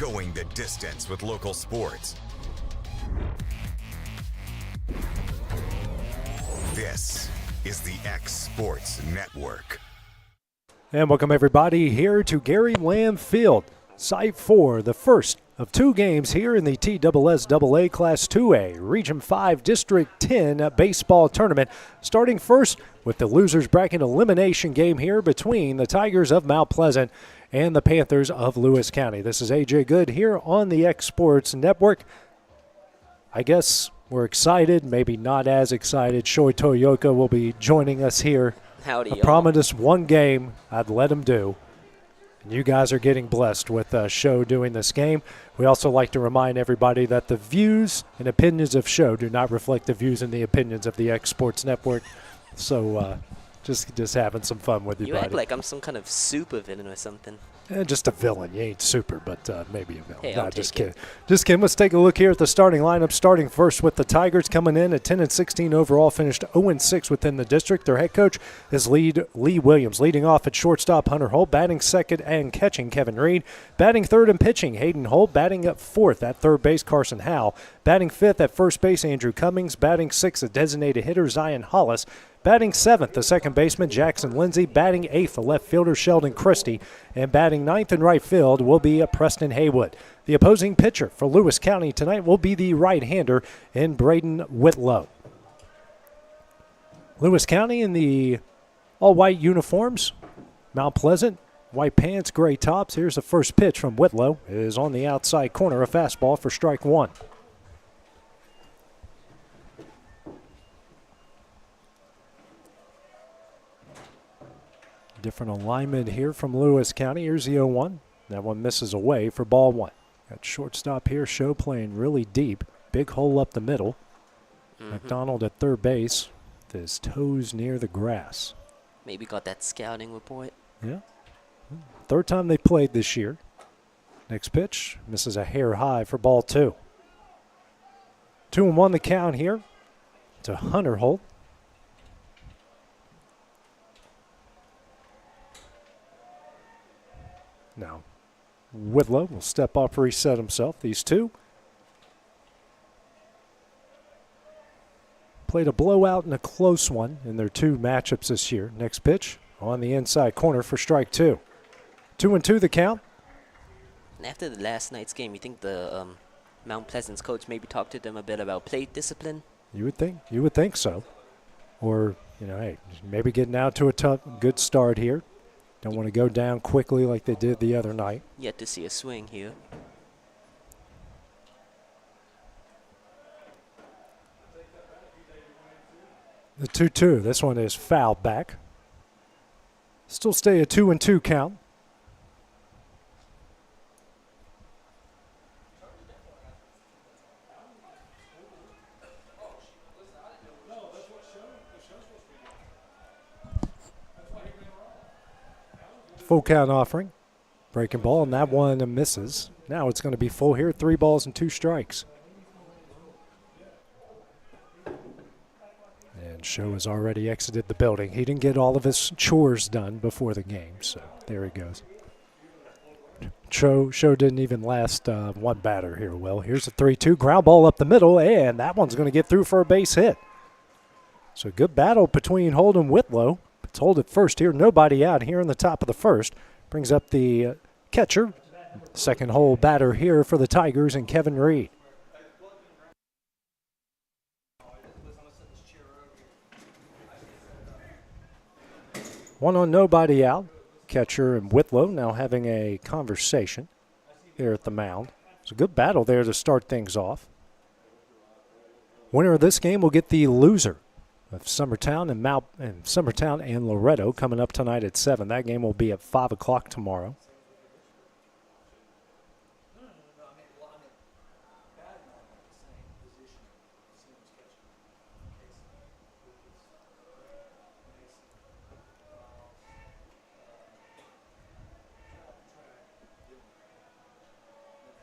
going the distance with local sports. This is the X Sports Network. And welcome everybody here to Gary Lamm Field, Site 4, the first of two games here in the TSSAA Class 2A Region 5 District 10 baseball tournament. Starting first with the losers bracket elimination game here between the Tigers of Mount Pleasant and the Panthers of Lewis County. This is AJ Good here on the X Sports Network. I guess we're excited, maybe not as excited. Shoei Toyoka will be joining us here. Howdy, I y'all. promised us one game I'd let him do. And you guys are getting blessed with Show doing this game. We also like to remind everybody that the views and opinions of Show do not reflect the views and the opinions of the X Sports Network. So just having some fun with you, You buddy. act like I'm some kind of super villain or something. Just a villain. You ain't super, but maybe a villain. Hey, No, I'll just take it. kidding. Just kidding. Let's take a look here at the starting lineup. Starting first with the Tigers coming in at 10-16 overall, finished 0-6 within the district. Their head coach is Lee Williams. Leading off at shortstop, Hunter Holt. Batting second and catching, Kevin Reed. Batting third and pitching, Hayden Holt. Batting up fourth at third base, Carson Howe. Batting fifth at first base, Andrew Cummings. Batting sixth, a designated hitter, Zion Hollis. Batting seventh, the second baseman, Jackson Lindsay. Batting eighth, the left fielder, Sheldon Christie. And batting ninth in right field will be Preston Haywood. The opposing pitcher for Lewis County tonight will be the right-hander in Braden Whitlow. Lewis County in the all-white uniforms. Mount Pleasant, white pants, gray tops. Here's the first pitch from Whitlow. It is on the outside corner, a fastball for strike one. Different alignment here from Lewis County. Here's the 0-1. That one misses away for ball one. Got shortstop here, Show playing really deep. Big hole up the middle. McDonald at third base with his toes near the grass. Maybe got that scouting report. Yeah. Third time they played this year. Next pitch misses a hair high for ball two. 2-1 the count here to Hunter Holt. Now, Whitlow will step up, reset himself. These two played a blowout and a close one in their two matchups this year. Next pitch on the inside corner for strike two. 2-2 the count. And after the last night's game, you think the Mount Pleasant's coach maybe talked to them a bit about plate discipline? You would think so. Or, hey, maybe getting out to a good start here. Don't want to go down quickly like they did the other night. Yet to see a swing here. The 2-2. This one is foul back. Still stay a 2-2 count. Full count offering. Breaking ball, and that one misses. Now it's going to be full here. 3 balls and 2 strikes. And Show has already exited the building. He didn't get all of his chores done before the game, so there he goes. Show didn't even last one batter here, Will. Here's a 3-2. Ground ball up the middle, and that one's going to get through for a base hit. So good battle between Holt and Whitlow. It's Holt at first here. Nobody out here in the top of the first. Brings up the catcher. Second hole batter here for the Tigers and Kevin Reed. One on, nobody out. Catcher and Whitlow now having a conversation here at the mound. It's a good battle there to start things off. Winner of this game will get the loser of Summertown and Loretto coming up tonight at 7. That game will be at 5 o'clock tomorrow.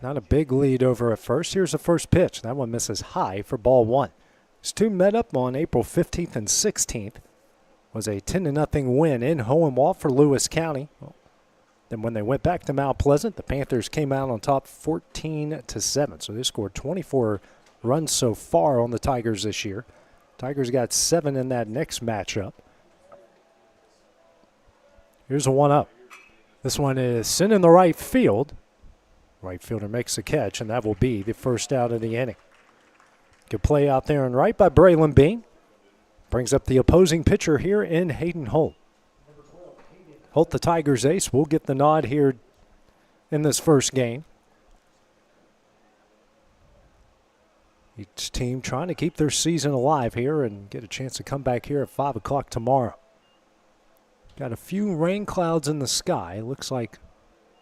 Not a big lead over at first. Here's the first pitch. That one misses high for ball one. These two met up on April 15th and 16th. Was a 10-0 win in Hohenwald for Lewis County. Then when they went back to Mount Pleasant, the Panthers came out on top 14-7. So they scored 24 runs so far on the Tigers this year. Tigers got 7 in that next matchup. Here's a 1-0. This one is sent in the right field. Right fielder makes the catch, and that will be the first out of the inning. Good play out there and right by Braylon Bean. Brings up the opposing pitcher here in Hayden Holt. Holt, the Tigers ace, will get the nod here in this first game. Each team trying to keep their season alive here and get a chance to come back here at 5 o'clock tomorrow. Got a few rain clouds in the sky. Looks like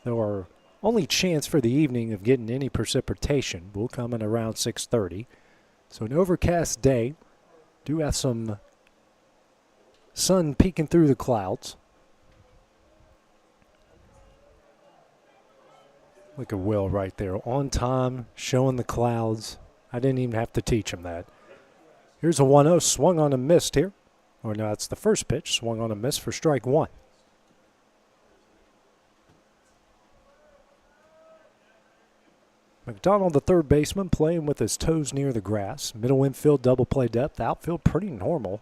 there are only chance for the evening of getting any precipitation will come in around 6:30. So an overcast day. Do have some sun peeking through the clouds. Look at Will right there. On time, showing the clouds. I didn't even have to teach him that. Here's a 1-0. Swung on and missed here. Or no, that's the first pitch. Swung on and missed for strike one. McDonald, the third baseman, playing with his toes near the grass. Middle infield, double play depth. Outfield, pretty normal.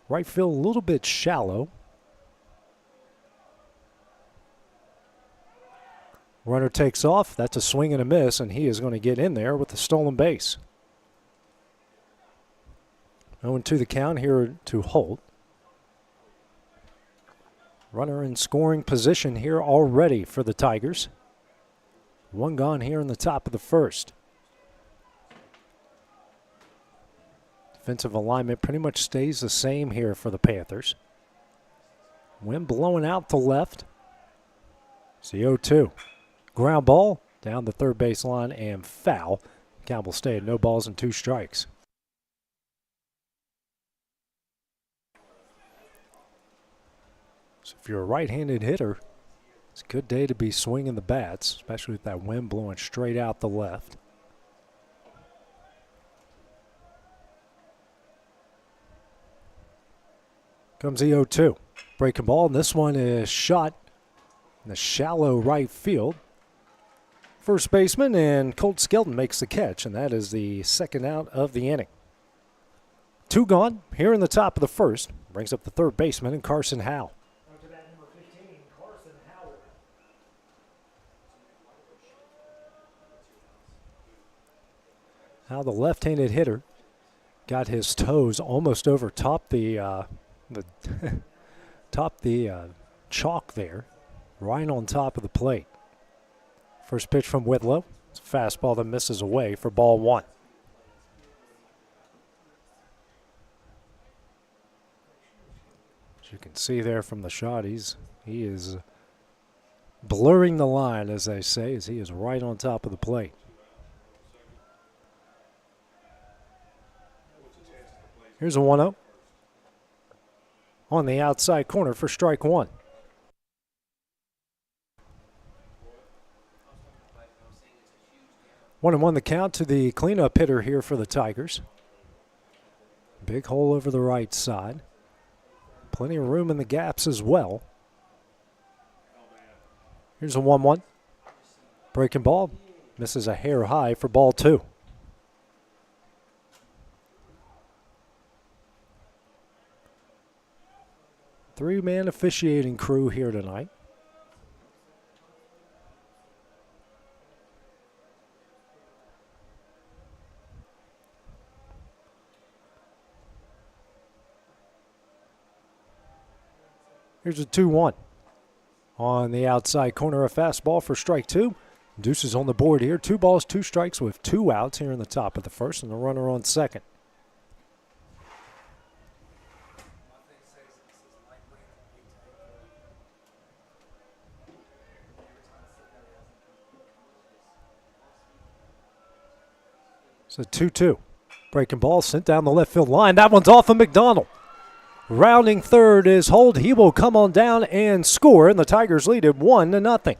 Right field, a little bit shallow. Runner takes off. That's a swing and a miss, and he is going to get in there with the stolen base. 0-2 the count here to Holt. Runner in scoring position here already for the Tigers. One gone here in the top of the first. Defensive alignment pretty much stays the same here for the Panthers. Wind blowing out to left. It's the 0-2. Ground ball down the third base line and foul. Count will stay at no balls and 2 strikes. So if you're a right-handed hitter, it's a good day to be swinging the bats, especially with that wind blowing straight out the left. Comes the 0-2. Breaking ball, and this one is shot in the shallow right field. First baseman and Colt Skelton makes the catch, and that is the second out of the inning. 2 gone here in the top of the first. Brings up the third baseman and Carson Howe. Now the left-handed hitter got his toes almost over top the chalk there, right on top of the plate. First pitch from Whitlow. It's a fastball that misses away for ball 1. As you can see there from the shot, he is blurring the line, as they say, as he is right on top of the plate. Here's a 1-0. On the outside corner for strike 1. One and one the count to the cleanup hitter here for the Tigers. Big hole over the right side. Plenty of room in the gaps as well. Here's a 1-1. Breaking ball. Misses a hair high for ball 2. Three-man officiating crew here tonight. Here's a 2-1. On the outside corner, a fastball for strike 2. Deuces on the board here. 2 balls, 2 strikes with 2 outs here in the top of the first and the runner on second. It's a 2-2. Breaking ball sent down the left field line. That one's off of McDonald. Rounding third is Holt. He will come on down and score, and the Tigers lead it 1-0.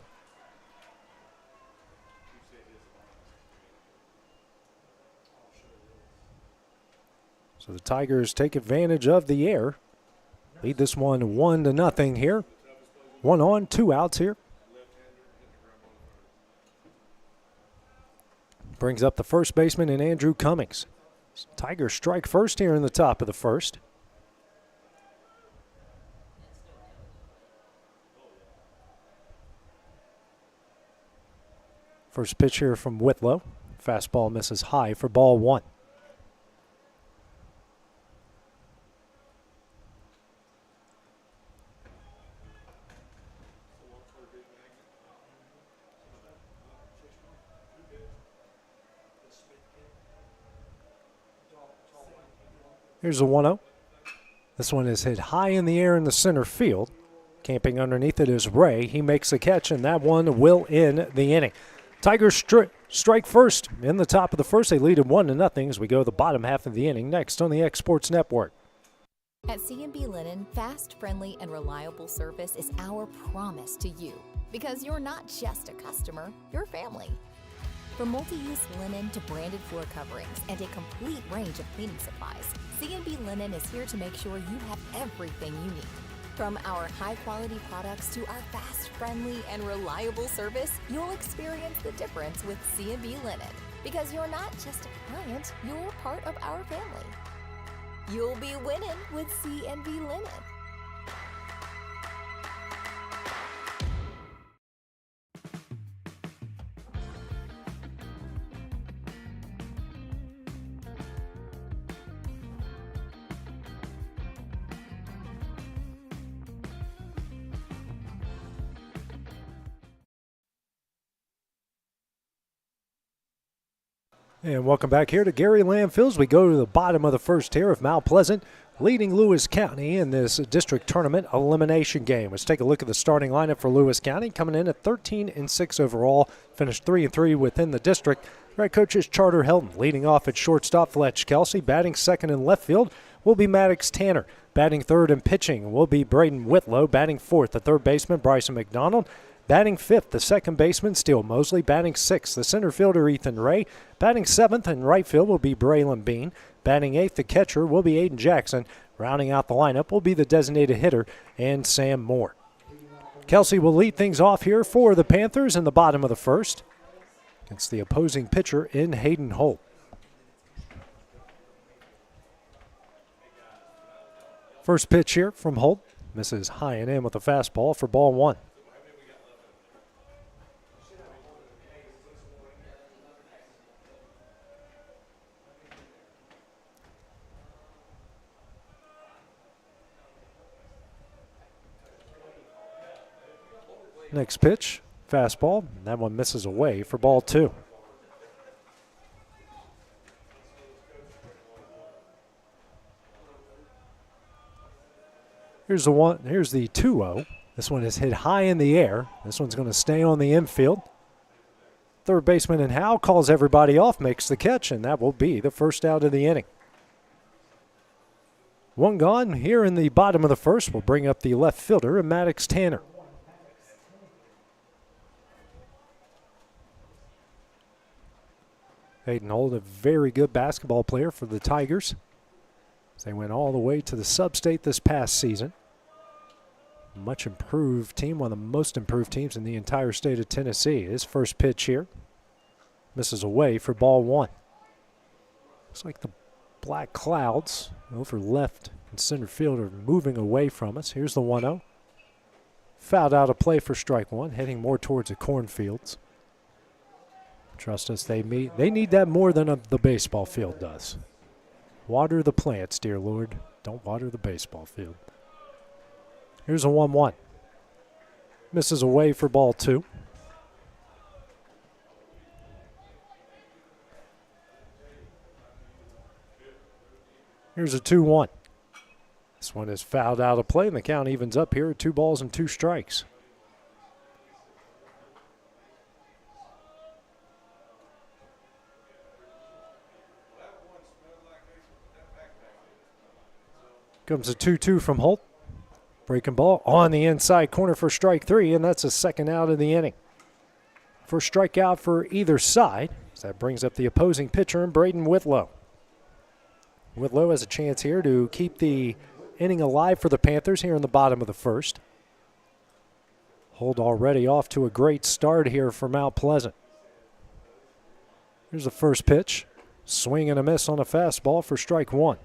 So the Tigers take advantage of the air. Lead this one 1-0 here. 1 on, 2 outs here Brings up the first baseman in Andrew Cummings. Tigers strike first here in the top of the first. First pitch here from Whitlow. Fastball misses high for ball one. Here's a 1-0. This one is hit high in the air in the center field. Camping underneath it is Ray. He makes the catch, and that one will end the inning. Tigers strike first in the top of the first. They lead it 1-0 as we go to the bottom half of the inning. Next on the X Sports Network. At C&B Linen, fast, friendly, and reliable service is our promise to you. Because you're not just a customer, you're family. From multi-use linen to branded floor coverings and a complete range of cleaning supplies, C&B Linen is here to make sure you have everything you need. From our high-quality products to our fast, friendly, and reliable service, you'll experience the difference with C&B Linen. Because you're not just a client, you're part of our family. You'll be winning with C&B Linen. And welcome back here to Gary Lamm Fields. We go to the bottom of the first here of Mount Pleasant leading Lewis County in this district tournament elimination game. Let's take a look at the starting lineup for Lewis County, coming in at 13-6 overall, finished 3-3 within the district. Their head coach is Charter Helton. Leading off at shortstop, Fletch Kelsey. Batting second in left field will be Maddox Tanner. Batting third and pitching will be Braden Whitlow. Batting fourth, the third baseman, Bryson McDonald. Batting fifth, the second baseman, Steele Mosley. Batting sixth, the center fielder, Ethan Ray. Batting seventh in right field will be Braylon Bean. Batting eighth, the catcher, will be Aiden Jackson. Rounding out the lineup will be the designated hitter and Sam Moore. Kelsey will lead things off here for the Panthers in the bottom of the first against the opposing pitcher in Hayden Holt. First pitch here from Holt. Misses high and in with a fastball for ball one. Next pitch, fastball. That one misses away for ball two. Here's the 2-0. This one is hit high in the air. This one's going to stay on the infield. Third baseman and Howe calls everybody off, makes the catch, and that will be the first out of the inning. One gone here in the bottom of the first will bring up the left fielder, Maddox Tanner. Hayden Holt, a very good basketball player for the Tigers. They went all the way to the sub-state this past season. Much improved team, one of the most improved teams in the entire state of Tennessee. His first pitch here misses away for ball one. Looks like the black clouds over left and center field are moving away from us. Here's the 1-0. Fouled out of play for strike one, heading more towards the cornfields. Trust us, they need that more than the baseball field does. Water the plants, dear Lord. Don't water the baseball field. Here's a 1-1. Misses away for ball two. Here's a 2-1. This one is fouled out of play, and the count evens up here at 2 balls and 2 strikes. Comes a 2-2 from Holt. Breaking ball on the inside corner for strike three, and that's a second out of the inning. First strikeout for either side. So that brings up the opposing pitcher, Braden Whitlow. Whitlow has a chance here to keep the inning alive for the Panthers here in the bottom of the first. Holt already off to a great start here for Mount Pleasant. Here's the first pitch. Swing and a miss on a fastball for strike one.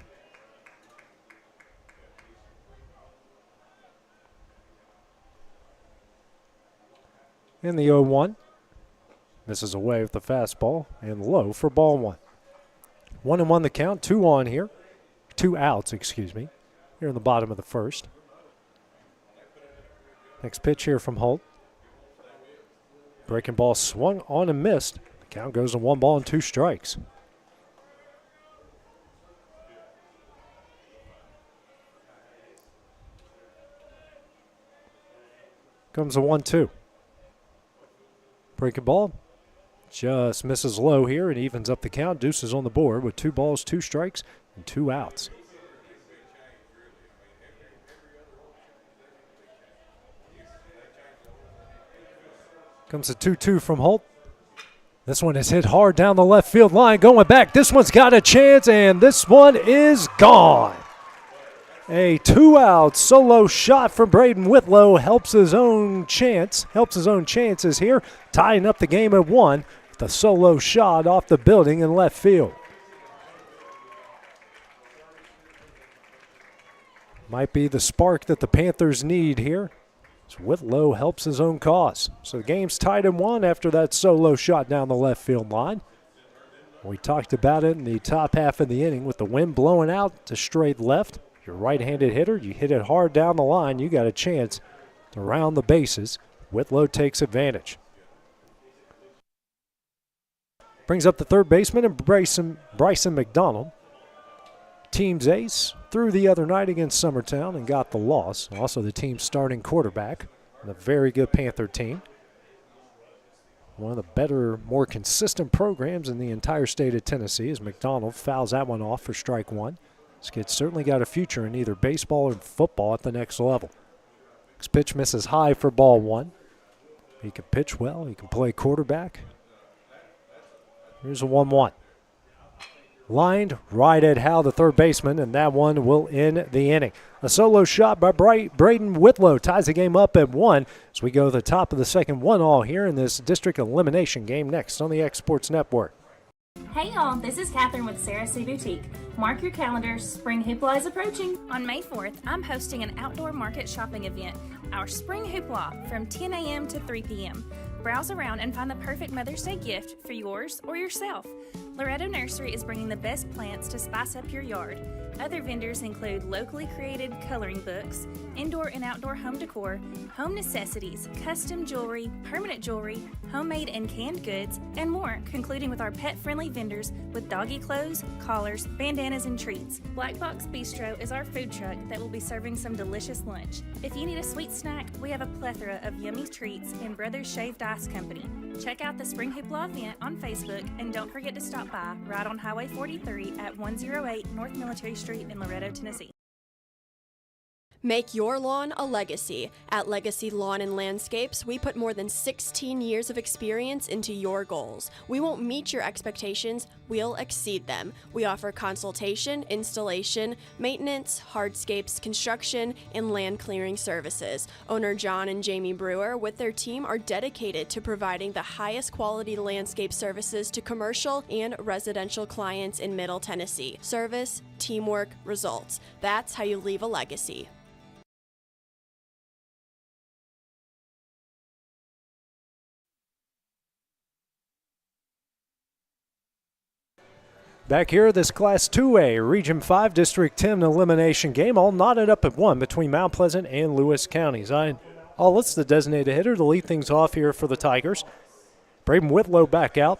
In the 0-1. Misses away with the fastball and low for ball one. 1-1 the count, 2 on here. 2 outs, excuse me, here in the bottom of the first. Next pitch here from Holt. Breaking ball swung on and missed. The count goes to 1 ball and 2 strikes. Comes a 1-2. Breaking ball just misses low here and evens up the count. Deuces on the board with 2 balls, 2 strikes, and 2 outs. Comes a 2-2 from Holt. This one is hit hard down the left field line. Going back. This one's got a chance, and this one is gone. A 2-out solo shot from Braden Whitlow helps his own chances here, tying up the game at 1 with a solo shot off the building in left field. Might be the spark that the Panthers need here. So Whitlow helps his own cause. So the game's tied at 1 after that solo shot down the left field line. We talked about it in the top half of the inning with the wind blowing out to straight left. You're a right-handed hitter, you hit it hard down the line, you got a chance to round the bases. Whitlow takes advantage. Brings up the third baseman and Bryson McDonald. Team's ace threw the other night against Summertown and got the loss. Also the team's starting quarterback and a very good Panther team. One of the better, more consistent programs in the entire state of Tennessee as McDonald fouls that one off for strike one. This kid's certainly got a future in either baseball or football at the next level. Next pitch misses high for ball one. He can pitch well. He can play quarterback. Here's a 1-1. Lined right at Hal, the third baseman, and that one will end the inning. A solo shot by Braden Whitlow ties the game up at 1 as we go to the top of the second, 1-1 here in this district elimination game next on the X Sports Network. Hey y'all, this is Catherine with Sarah C. Boutique. Mark your calendars, Spring Hoopla is approaching. On May 4th, I'm hosting an outdoor market shopping event, our Spring Hoopla, from 10 a.m. to 3 p.m. Browse around and find the perfect Mother's Day gift for yours or yourself. Loretto Nursery is bringing the best plants to spice up your yard. Other vendors include locally created coloring books, indoor and outdoor home decor, home necessities, custom jewelry, permanent jewelry, homemade and canned goods, and more, concluding with our pet-friendly vendors with doggy clothes, collars, bandanas, and treats. Black Box Bistro is our food truck that will be serving some delicious lunch. If you need a sweet snack, we have a plethora of yummy treats in Brothers Shaved Ice Company. Check out the Spring Hoopla event on Facebook, and don't forget to stop by right on Highway 43 at 108 North Military Street in Loretto, Tennessee. Make your lawn a legacy. At Legacy Lawn and Landscapes, we put more than 16 years of experience into your goals. We won't meet your expectations, we'll exceed them. We offer consultation, installation, maintenance, hardscapes, construction, and land clearing services. Owner John and Jamie Brewer with their team are dedicated to providing the highest quality landscape services to commercial and residential clients in Middle Tennessee. Service, teamwork, results. That's how you leave a legacy. Back here, this Class 2A Region 5 District 10 elimination game, all knotted up at 1 between Mount Pleasant and Lewis counties. It's the designated hitter to lead things off here for the Tigers. Braden Whitlow back out.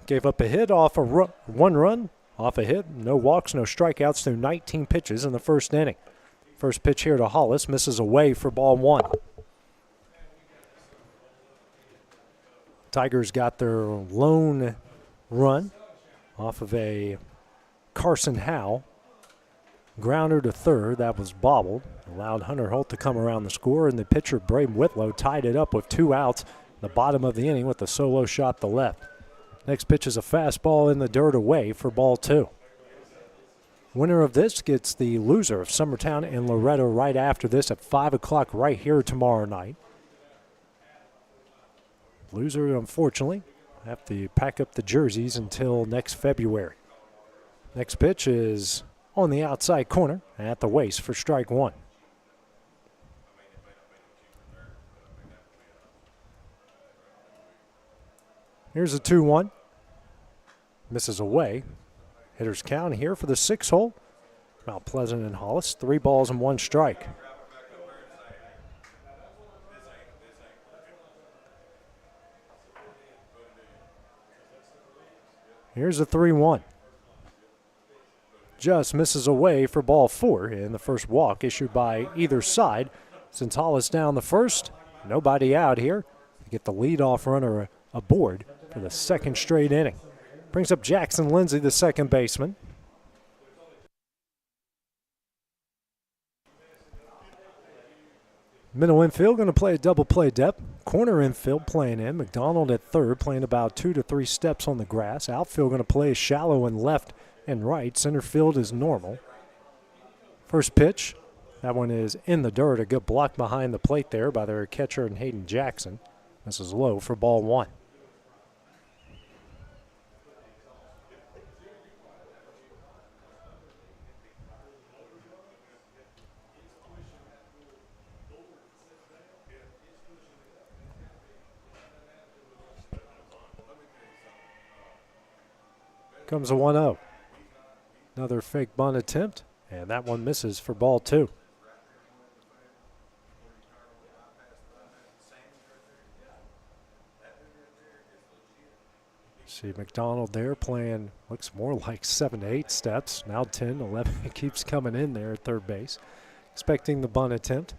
Gave up a hit off a one run off a hit. No walks, no strikeouts through 19 pitches in the first inning. First pitch here to Hollis misses away for ball one. Tigers got their lone run off of a Carson Howe. Grounder to third. That was bobbled. Allowed Hunter Holt to come around the score, and the pitcher, Braden Whitlow, tied it up with 2 outs in the bottom of the inning with a solo shot to left. Next pitch is a fastball in the dirt away for ball 2. Winner of this gets the loser of Summertown and Loretto right after this at 5 o'clock right here tomorrow night. Loser, unfortunately, Have to pack up the jerseys until next February. Next pitch is on the outside corner at the waist for strike one. Here's a 2-1. Misses away. Hitters count here for the 6 hole. Mount Pleasant and Hollis, 3 balls and 1 strike. Here's a 3-1. Just misses away for ball 4 in the first walk issued by either side. Since Hollis down the first, nobody out here. To get the leadoff runner aboard for the second straight inning. Brings up Jackson Lindsay, the second baseman. Middle infield going to play a double play depth. Corner infield playing in. McDonald at third, playing about 2 to 3 steps on the grass. Outfield going to play shallow and left and right. Center field is normal. First pitch, that one is in the dirt. A good block behind the plate there by their catcher and Hayden Jackson. This is low for ball 1. Comes a 1-0. Another fake bunt attempt, and that one misses for ball 2. See McDonald there playing, looks more like 7 to 8 steps. Now 10, 11, it keeps coming in there at third base. Expecting the bunt attempt.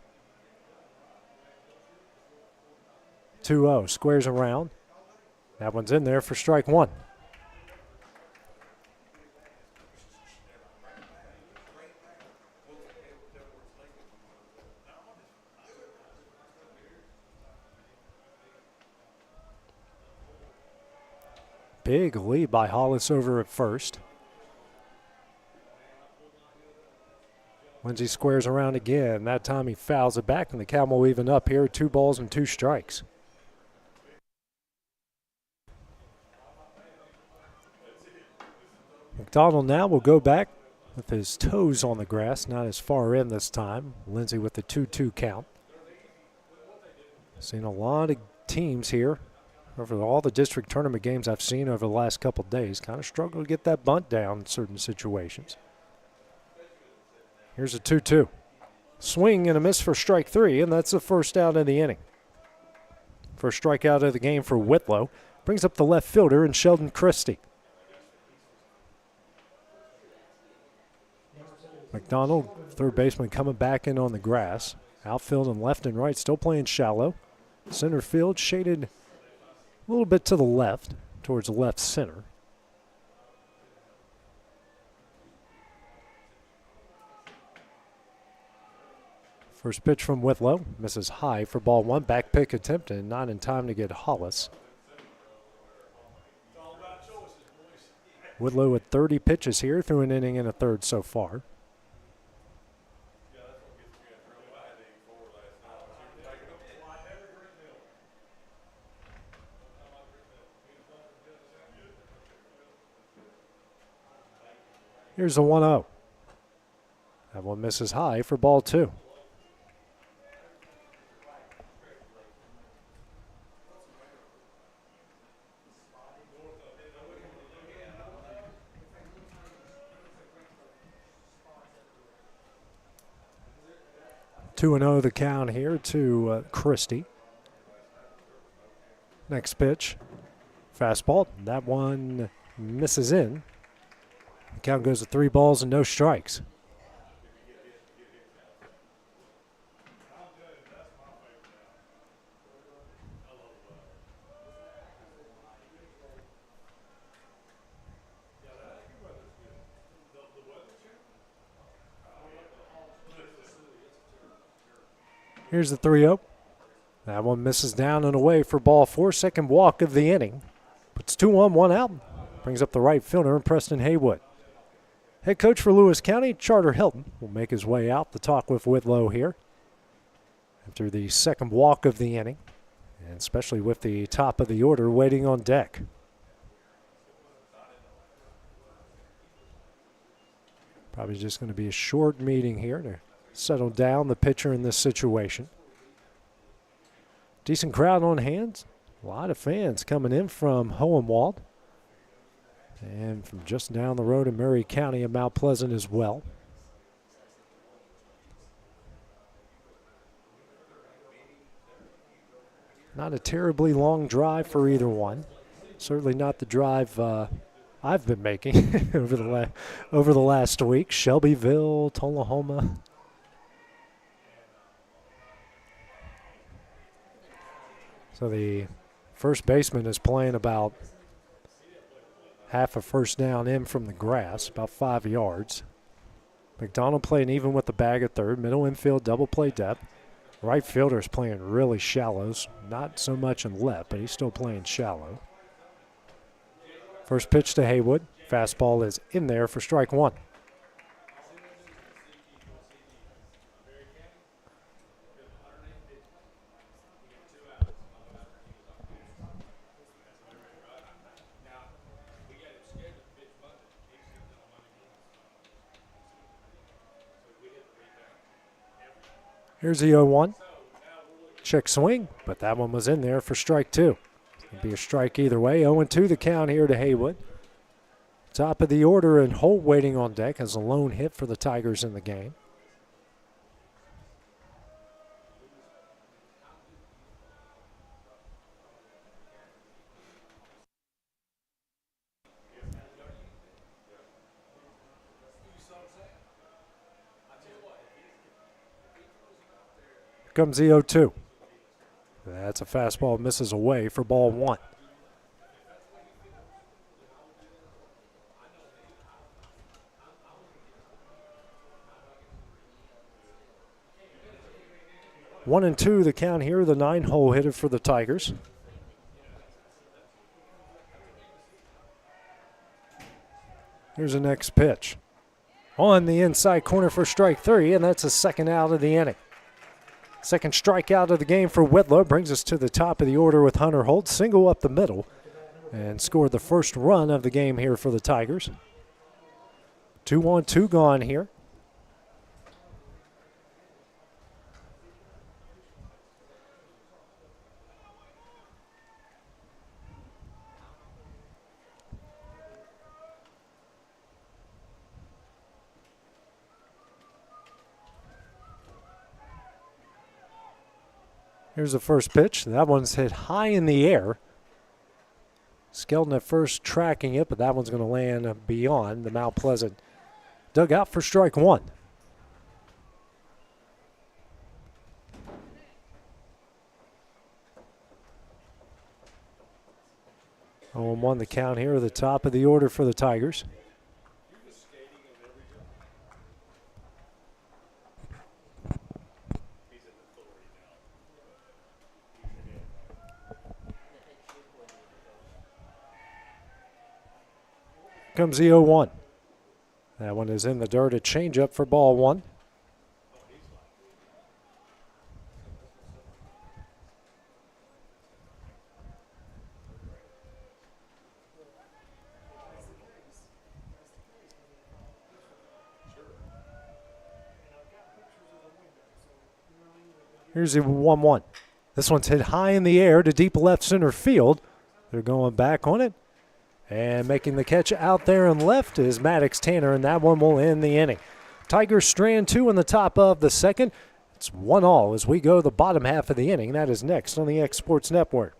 2-0, squares around. That one's in there for strike 1. Big lead by Hollis over at first. Lindsay squares around again. That time he fouls it back, and the Count will even up here. 2 balls and 2 strikes. McDonald now will go back with his toes on the grass, not as far in this time. Lindsay with the 2-2 count. Seen a lot of teams here over all the district tournament games I've seen over the last couple of days. Kind of struggle to get that bunt down in certain situations. Here's a 2-2. Swing and a miss for strike 3, and that's the first out of the inning. First strikeout of the game for Whitlow. Brings up the left fielder and Sheldon Christie. McDonald, third baseman, coming back in on the grass. Outfield and left and right still playing shallow. Center field shaded a little bit to the left, towards left center. First pitch from Whitlow, misses high for ball 1. Back pick attempt and not in time to get Hollis. Whitlow with 30 pitches here through an inning and a third so far. Here's a 1-0. That one misses high for ball 2. Two and 0 the count here to Christie. Next pitch, fastball. That one misses in. The count goes to 3 balls and no strikes. Here's the 3-0. That one misses down and away for ball 4. Second walk of the inning. Puts 2 on, 1 out. Brings up the right fielder, Preston Haywood. Head coach for Lewis County, Charter Hilton, will make his way out to talk with Whitlow here after the second walk of the inning. and especially with the top of the order waiting on deck. Probably just going to be a short meeting here to settle down the pitcher in this situation. Decent crowd on hand. A lot of fans coming in from Hohenwald and from just down the road in Murray County and Mount Pleasant as well. Not a terribly long drive for either one. Certainly not the drive I've been making over the last week. Shelbyville, Tullahoma. So the first baseman is playing about half a first down in from the grass, about 5 yards. McDonald playing even with the bag at third. Middle infield, double play depth. Right fielder is playing really shallows. Not so much in left, but he's still playing shallow. First pitch to Haywood. Fastball is in there for strike one. Here's the 0-1. Check swing, but that one was in there for strike two. It'll be a strike either way. 0-2 the count here to Haywood. Top of the order and Holt waiting on deck as a lone hit for the Tigers in the game. Comes the 0-2. That's a fastball, misses away for ball one. One and two the count here, the 9-hole hitter for the Tigers. Here's the next pitch. On the inside corner for strike three, and that's a second out of the inning. Second strikeout of the game for Whitlow brings us to the top of the order with Hunter Holt. Single up the middle and scored the first run of the game here for the Tigers. 2-1, 2 gone here. Here's the first pitch. That one's hit high in the air. Skelton at first tracking it, but that one's going to land beyond the Mount Pleasant dugout for strike one. 0-1 the count here, the top of the order for the Tigers. Comes the 0-1. That one is in the dirt. A changeup for ball one. Here's the 1-1. This one's hit high in the air to deep left center field. They're going back on it. And making the catch out there and left is Maddox Tanner, and that one will end the inning. Tigers strand two in the top of the second. It's 1-1 as we go the bottom half of the inning. That is next on the X Sports Network.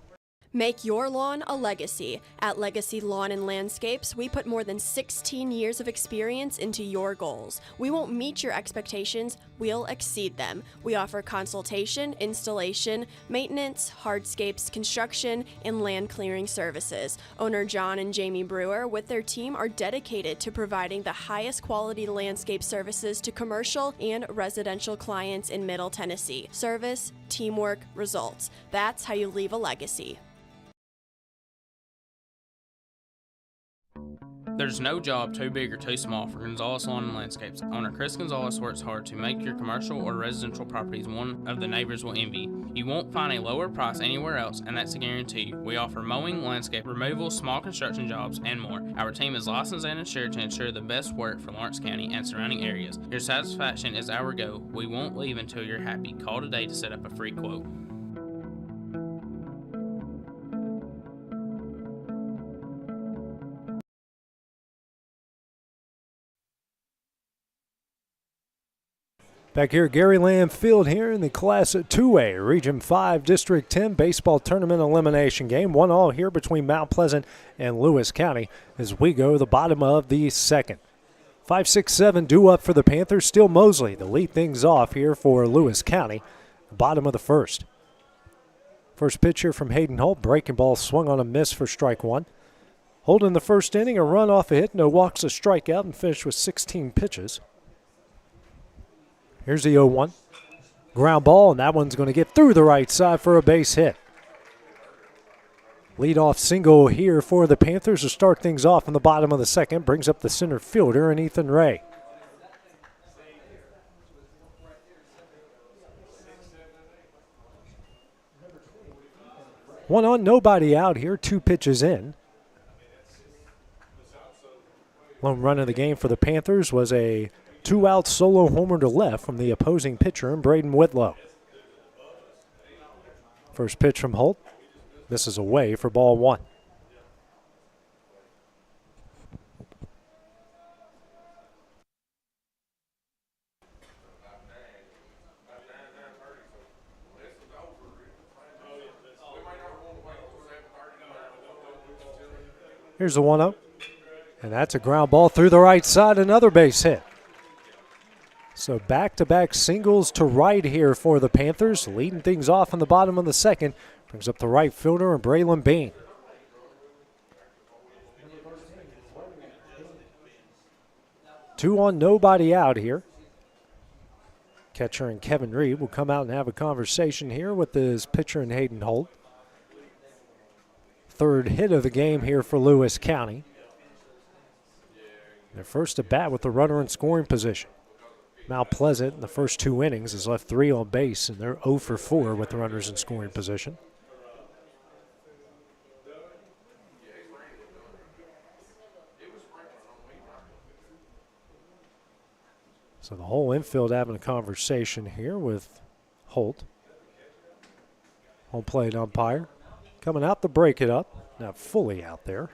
Make your lawn a legacy. At Legacy Lawn and Landscapes, we put more than 16 years of experience into your goals. We won't meet your expectations, we'll exceed them. We offer consultation, installation, maintenance, hardscapes, construction, and land clearing services. Owner John and Jamie Brewer with their team are dedicated to providing the highest quality landscape services to commercial and residential clients in Middle Tennessee. Service, teamwork, results. That's how you leave a legacy. There's no job too big or too small for Gonzalez Lawn and Landscapes. Owner Chris Gonzalez works hard to make your commercial or residential properties one of the neighbors will envy. You won't find a lower price anywhere else, and that's a guarantee. We offer mowing, landscape removal, small construction jobs, and more. Our team is licensed and insured to ensure the best work for Lawrence County and surrounding areas. Your satisfaction is our goal. We won't leave until you're happy. Call today to set up a free quote. Back here at Gary Lamb Field here in the Class 2A Region 5 District 10 Baseball Tournament Elimination Game. 1-1 here between Mount Pleasant and Lewis County as we go to the bottom of the second. 5-6-7 due up for the Panthers. Still Mosley to lead things off here for Lewis County. Bottom of the first. First pitch here from Hayden Holt. Breaking ball swung on a miss for strike one. Holt in the first inning, a run off a hit, no walks, a strikeout, and finished with 16 pitches. Here's the 0-1. Ground ball, and that one's going to get through the right side for a base hit. Leadoff single here for the Panthers to start things off in the bottom of the second. Brings up the center fielder and Ethan Ray. One on, nobody out here. 2 pitches in. Lone run of the game for the Panthers was a 2-out solo homer to left from the opposing pitcher, Braden Whitlow. First pitch from Holt. Misses away for ball one. Here's the 1-0. And that's a ground ball through the right side, another base hit. So back-to-back singles to right here for the Panthers, leading things off in the bottom of the second. Brings up the right fielder and Braylon Bean. Two on, nobody out here. Catcher and Kevin Reed will come out and have a conversation here with his pitcher and Hayden Holt. Third hit of the game here for Lewis County. Their first at bat with the runner in scoring position. Mount Pleasant in the first 2 innings has left 3 on base, and they're 0 for 4 with the runners in scoring position. So the whole infield having a conversation here with Holt. Home plate umpire coming out to break it up. Not fully out there.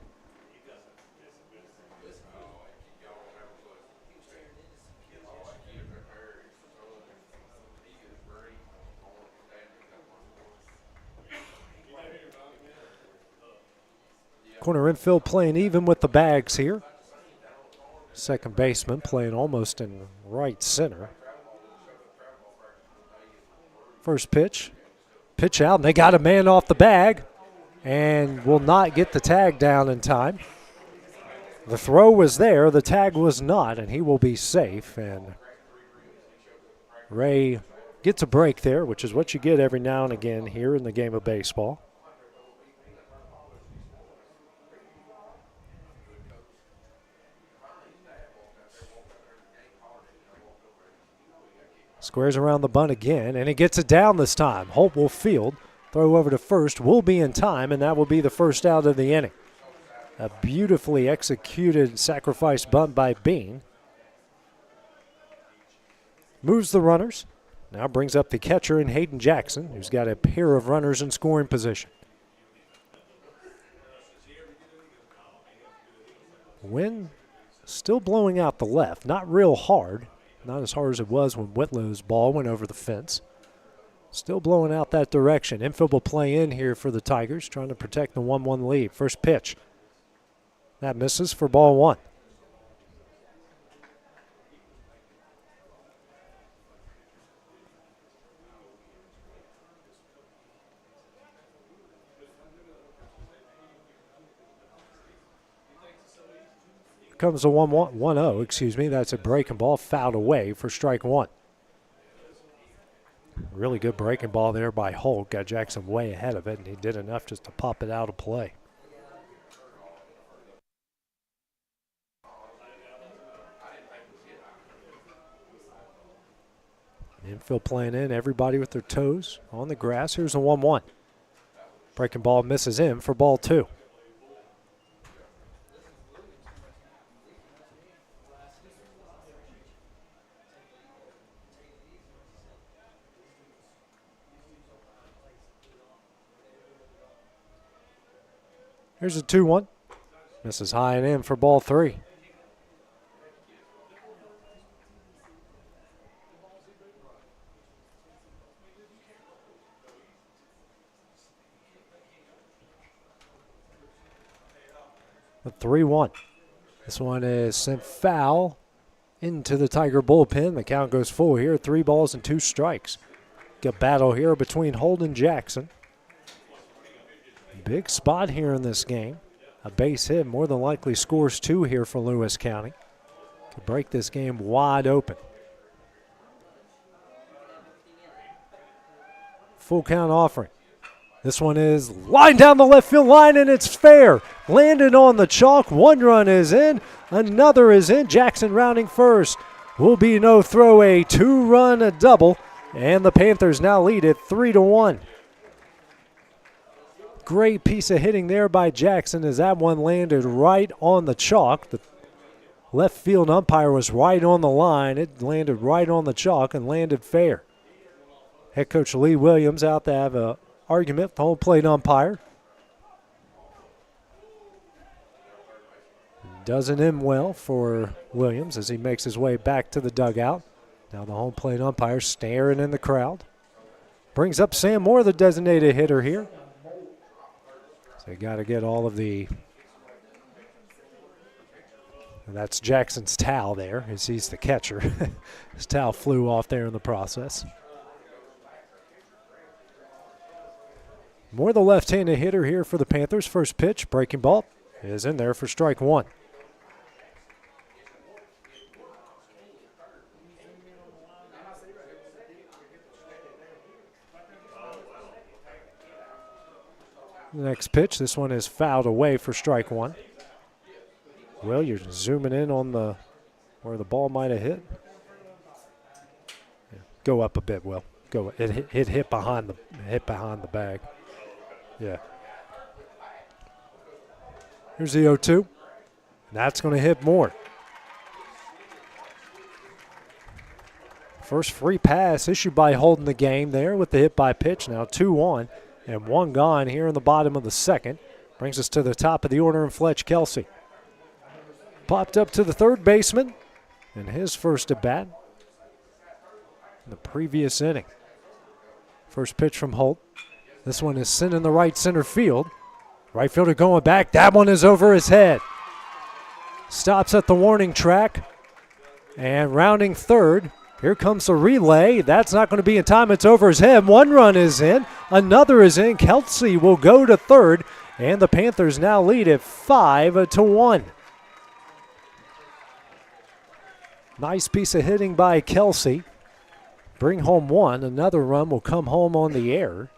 Corner infield playing even with the bags here. Second baseman playing almost in right center. First pitch. Pitch out, and they got a man off the bag and will not get the tag down in time. The throw was there, the tag was not, and he will be safe. And Ray gets a break there, which is what you get every now and again here in the game of baseball. Squares around the bunt again, and he gets it down this time. Holt will field. Throw over to first will be in time, and that will be the first out of the inning. A beautifully executed sacrifice bunt by Bean. Moves the runners. Now brings up the catcher in Hayden Jackson, who's got a pair of runners in scoring position. Wind still blowing out the left, not real hard. Not as hard as it was when Whitlow's ball went over the fence. Still blowing out that direction. Infield will play in here for the Tigers, trying to protect the 1-1 lead. First pitch. That misses for ball one. Comes the 1-0, excuse me. That's a breaking ball fouled away for strike one. Really good breaking ball there by Holt. Got Jackson way ahead of it, and he did enough just to pop it out of play. Infield playing in, everybody with their toes on the grass. Here's a 1-1. Breaking ball misses in for ball 2. Here's a 2-1. Misses high and in for ball 3. A 3-1. This one is sent foul into the Tiger bullpen. The count goes full here. 3 balls and 2 strikes. Good battle here between Holt and Jackson. Big spot here in this game. A base hit more than likely scores 2 here for Lewis County. Could break this game wide open. Full count offering. This one is lined down the left field line, and it's fair. Landed on the chalk. 1 run is in. Another is in. Jackson rounding first. Will be no throw, a 2-run double. And the Panthers now lead it 3-1. Great piece of hitting there by Jackson as that one landed right on the chalk. The left field umpire was right on the line. It landed right on the chalk and landed fair. Head coach Lee Williams out to have an argument with the home plate umpire. Doesn't end well for Williams as he makes his way back to the dugout. Now the home plate umpire staring in the crowd. Brings up Sam Moore, the designated hitter here. So they got to get all of the... And that's Jackson's towel there as he's the catcher. His towel flew off there in the process. Moore, the left-handed hitter here for the Panthers. First pitch, breaking ball, is in there for strike 1. The next pitch, this one is fouled away for strike 1. Well, you're zooming in on the where the ball might have hit. Yeah, go up a bit, Will. Go. It hit behind the bag. Yeah. Here's the 0-2. That's going to hit Moore. First free pass issued by Holden the game there with the hit by pitch. Now 2 on and 1 gone here in the bottom of the second. Brings us to the top of the order in Fletch Kelsey. Popped up to the third baseman in his first at bat in the previous inning. First pitch from Holt. This one is sent in the right center field. Right fielder going back. That one is over his head. Stops at the warning track. And rounding third. Here comes the relay. That's not going to be in time. It's over his head. 1 run is in. Another is in. Kelsey will go to third. And the Panthers now lead at 5-1. Nice piece of hitting by Kelsey. Bring home 1. Another run will come home on the air.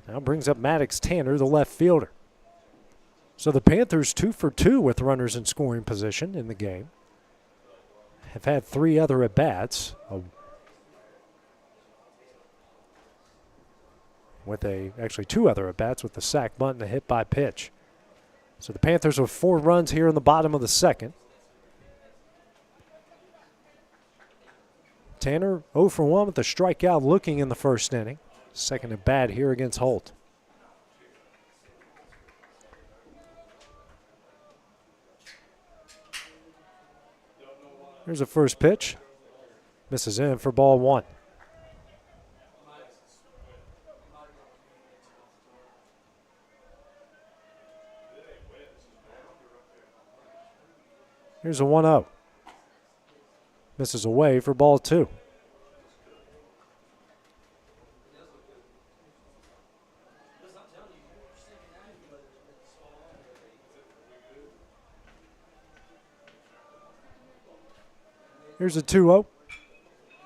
Now brings up Maddox Tanner, the left fielder. So the Panthers 2 for 2 with runners in scoring position in the game. Have had 3 other at-bats. Actually 2 other at-bats with the sac bunt and a hit by pitch. So the Panthers with 4 runs here in the bottom of the second. Tanner 0 for 1 with a strikeout looking in the first inning. Second at bat here against Holt. Here's the first pitch. Misses in for ball 1. Here's a 1-0. Misses away for ball 2. Here's a 2-0.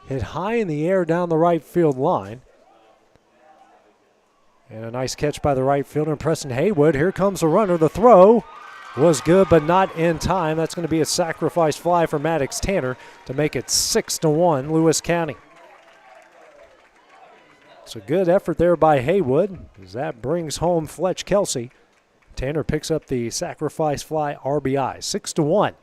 Hit high in the air down the right field line. And And a nice catch by the right fielder, Preston Haywood. Here comes the runner. The throw was good, but not in time. That's going to be a sacrifice fly for Maddox Tanner to make it 6-1, Lewis County. It's a good effort there by Haywood as that brings home Fletch Kelsey. Tanner picks up the sacrifice fly RBI, 6-1.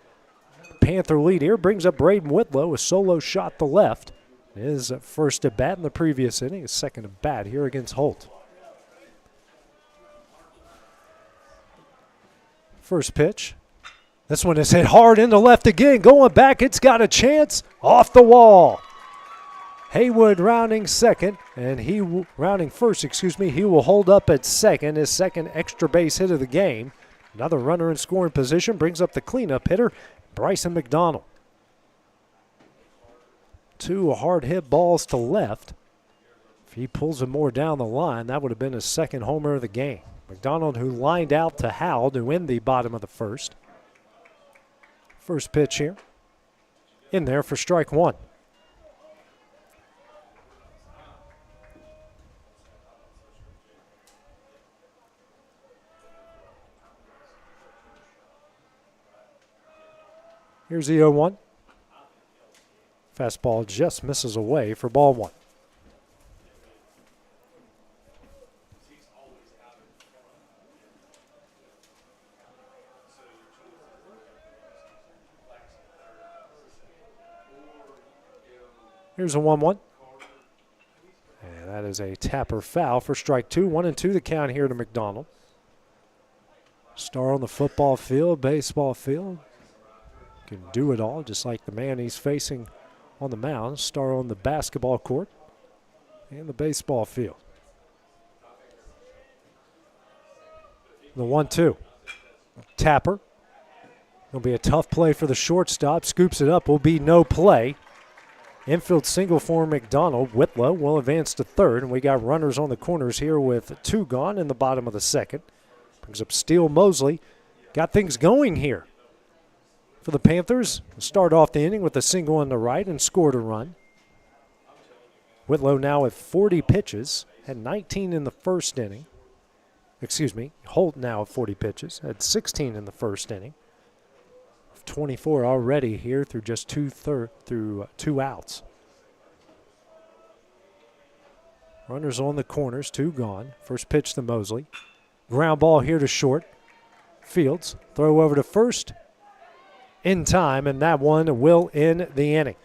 Panther lead here brings up Braden Whitlow, a solo shot to left. His first at bat in the previous inning, his second at bat here against Holt. First pitch. This one is hit hard into left again. Going back, it's got a chance. Off the wall. Haywood rounding second, and rounding first, he will hold up at second, his second extra base hit of the game. Another runner in scoring position brings up the cleanup hitter, Bryson McDonald. 2 hard hit balls to left. If he pulls it more down the line, that would have been his second homer of the game. McDonald, who lined out to Howell to win the bottom of the first. First pitch here. In there for strike one. Here's the 0-1. Fastball just misses away for ball one. Here's a 1-1. And that is a tapper foul for strike two. 1-2 the count here to McDonald. Star on the football field, baseball field. Can do it all, just like the man he's facing on the mound. Star on the basketball court and the baseball field. The 1-2. Tapper. It'll be a tough play for the shortstop. Scoops it up. Will be no play. Infield single for McDonald. Whitlow will advance to third, and we got runners on the corners here with 2 gone in the bottom of the second. Brings up Steele Mosley. Got things going here for the Panthers. Start off the inning with a single on the right and scored a run. Whitlow now with 40 pitches, had 19 in the first inning. Holt now at 40 pitches, had 16 in the first inning. 24 already here through just two outs. Runners on the corners, 2 gone. First pitch to Mosley. Ground ball here to short. Fields, throw over to first. In time, and that one will end the inning.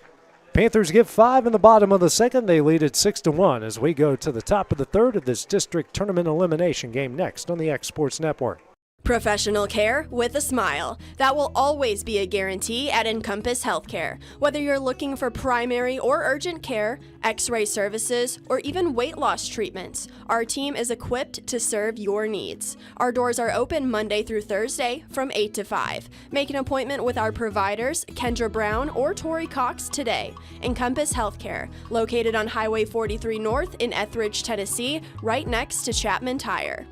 Panthers get 5 in the bottom of the second. They lead it 6-1 as we go to the top of the third of this district tournament elimination game next on the X Sports Network. Professional care with a smile. That will always be a guarantee at Encompass Healthcare. Whether you're looking for primary or urgent care, x-ray services, or even weight loss treatments, our team is equipped to serve your needs. Our doors are open Monday through Thursday from 8 to 5. Make an appointment with our providers, Kendra Brown or Tori Cox, today. Encompass Healthcare, located on Highway 43 North in Etheridge, Tennessee, right next to Chapman Tire.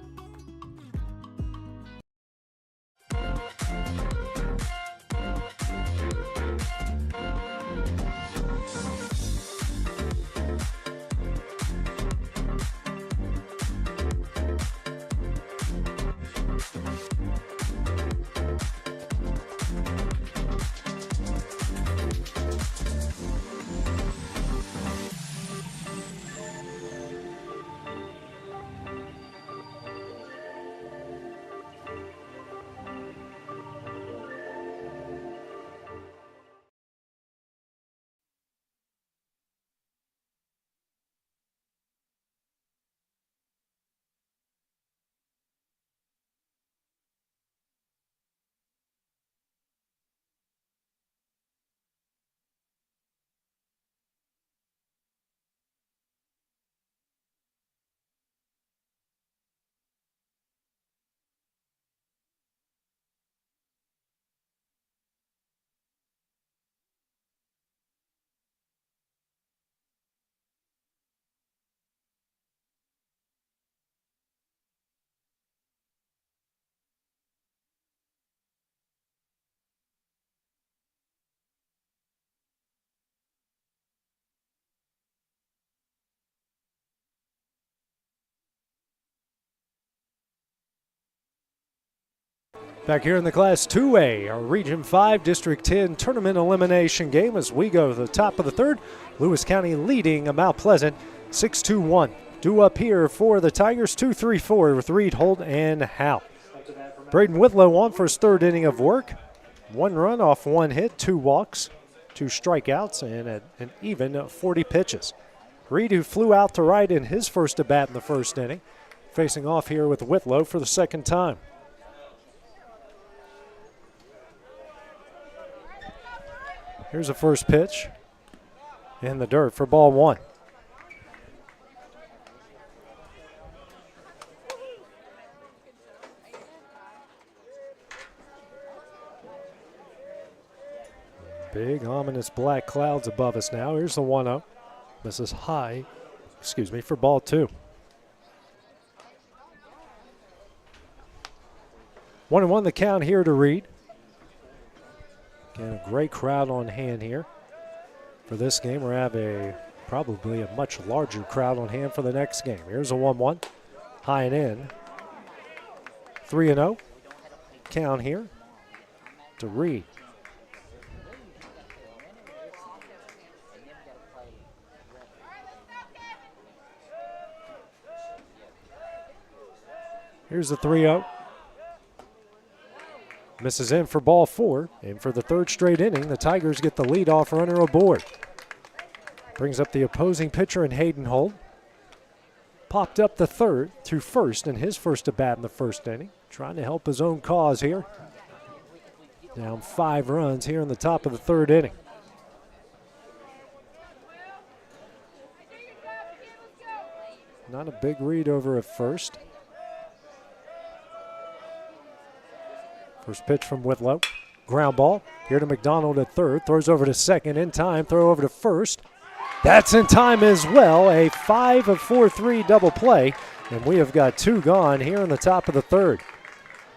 Back here in the Class 2A, our Region 5 District 10 tournament elimination game as we go to the top of the third. Lewis County leading Mount Pleasant 6-2-1. Due up here for the Tigers 2-3-4 with Reed, Holt, and Howe. Braden Whitlow on for his third inning of work. 1 run off 1 hit, 2 walks, 2 strikeouts, and an even 40 pitches. Reed, who flew out to right in his first at bat in the first inning, facing off here with Whitlow for the second time. Here's the first pitch in the dirt for ball 1. Big, ominous black clouds above us now. Here's the 1-0. Misses high, for ball 2. 1-1 the count here to Reed. Again, a great crowd on hand here for this game. We'll have probably a much larger crowd on hand for the next game. Here's a 1-1, high and in. 3-0 count here to Reed. Here's the 3-0. Misses in for ball 4. And for the third straight inning, the Tigers get the leadoff runner aboard. Brings up the opposing pitcher in Hayden Holt. Popped up the third to first in his first at bat in the first inning. Trying to help his own cause here. Down 5 runs here in the top of the third inning. Not a big read over at first. First pitch from Whitlow. Ground ball. Here to McDonald at third. Throws over to second in time. Throw over to first. That's in time as well. A 5-4-3 double play. And we have got 2 gone here in the top of the third.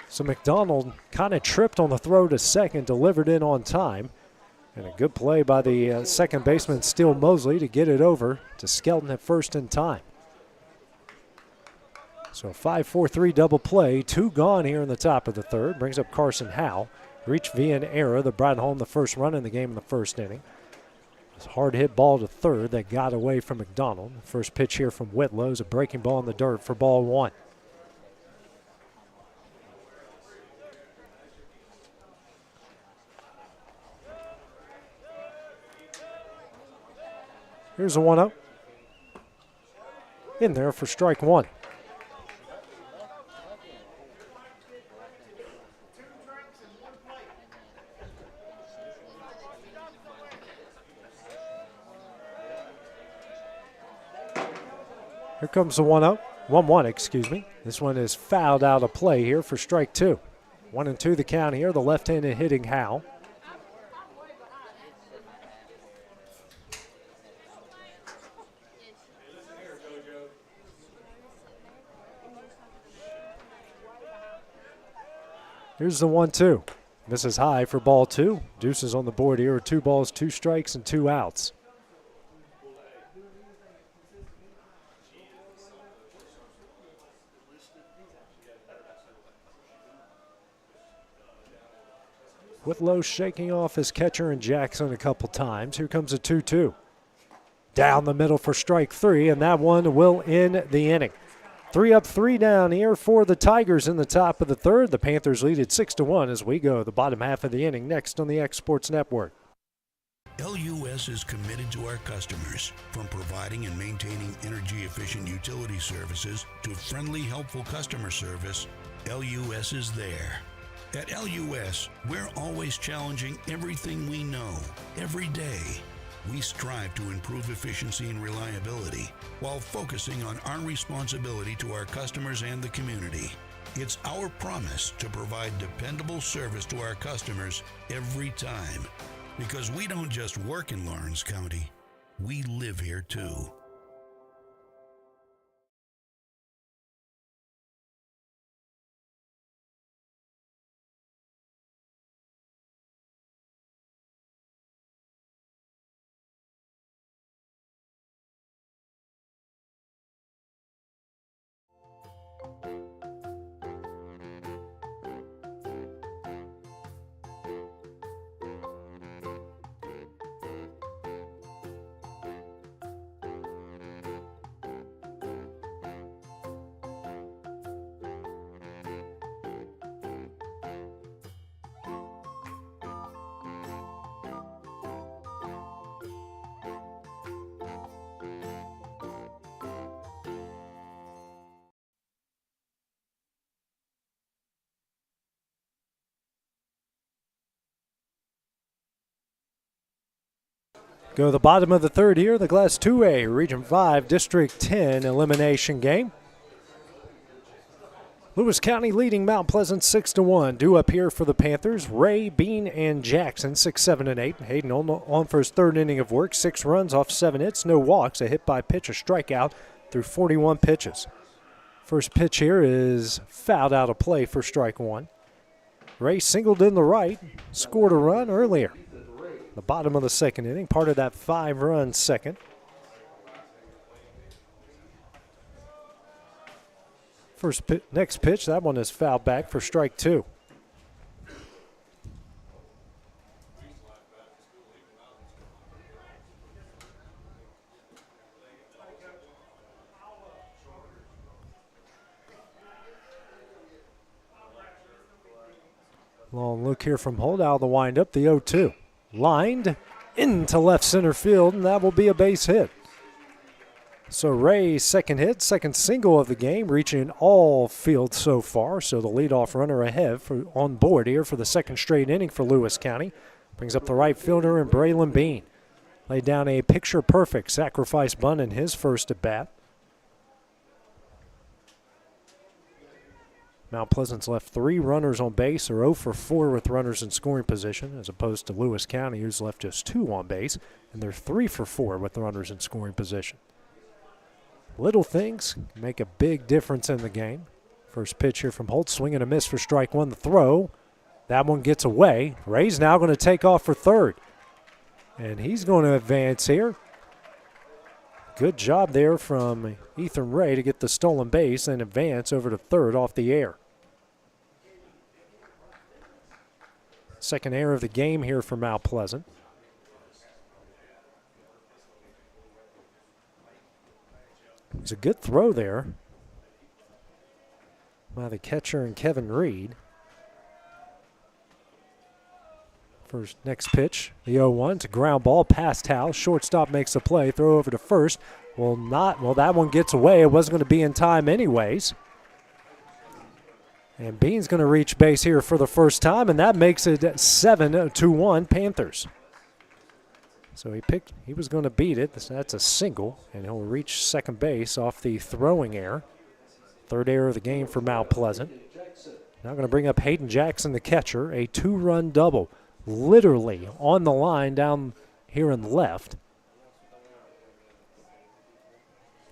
So McDonald kind of tripped on the throw to second. Delivered in on time. And a good play by the second baseman, Steele Mosley, to get it over to Skelton at first in time. So a 5-4-3 double play, 2 gone here in the top of the third. Brings up Carson Howe. Reached via an error that brought home the first run in the game in the first inning. This hard hit ball to third that got away from McDonald. First pitch here from Whitlow is a breaking ball in the dirt for ball 1. Here's a 1-0. In there for strike 1. Here comes the 1-1, This one is fouled out of play here for strike 2. 1-2 the count here, the left-handed hitting Howe. Here's the 1-2. Misses high for ball 2. Deuces on the board here with 2 balls, 2 strikes, and 2 outs. Whitlow shaking off his catcher and Jackson a couple times. Here comes a 2-2. Down the middle for strike 3, and that one will end the inning. 3 up, 3 down here for the Tigers in the top of the third. The Panthers lead it 6-1 as we go the bottom half of the inning next on the X Sports Network. LUS is committed to our customers, from providing and maintaining energy-efficient utility services to friendly, helpful customer service. LUS is there. At LUS, we're always challenging everything we know, every day. We strive to improve efficiency and reliability while focusing on our responsibility to our customers and the community. It's our promise to provide dependable service to our customers every time. Because we don't just work in Lawrence County, we live here too. Go to the bottom of the third here, the Class 2A, Region 5, District 10 elimination game. Lewis County leading Mount Pleasant 6-1. Due up here for the Panthers, Ray, Bean, and Jackson, 6, 7, and 8. Hayden on for his third inning of work, 6 runs off 7 hits, no walks, a hit by pitch, a strikeout through 41 pitches. First pitch here is fouled out of play for strike 1. Ray singled in the right, scored a run earlier. The bottom of the second inning, part of that 5-run second. Next pitch, that one is fouled back for strike 2. Long look here from Holt, out of the windup, the 0-2. Lined into left center field, and that will be a base hit. So Ray's second hit, second single of the game, reaching all field so far. So the leadoff runner ahead on board here for the second straight inning for Lewis County. Brings up the right fielder and Braylon Bean. Laid down a picture-perfect sacrifice bunt in his first at bat. Mount Pleasant's left 3 runners on base, or 0 for 4 with runners in scoring position, as opposed to Lewis County, who's left just 2 on base, and they're 3 for 4 with runners in scoring position. Little things make a big difference in the game. First pitch here from Holt, swing and a miss for strike 1. The throw, that one gets away. Ray's now going to take off for third, and he's going to advance here. Good job there from Ethan Ray to get the stolen base and advance over to third off the air. Second error of the game here for Mount Pleasant. It's a good throw there by the catcher and Kevin Reed. First, next pitch, the 0-1. It's a ground ball past House. Shortstop makes a play. Throw over to first. Well, that one gets away. It wasn't going to be in time anyways. And Bean's going to reach base here for the first time, and that makes it 7-1 Panthers. So he was going to beat it. That's a single, and he'll reach second base off the throwing error. Third error of the game for Mount Pleasant. Now going to bring up Hayden Jackson, the catcher, a 2-run double. Literally on the line down here in left.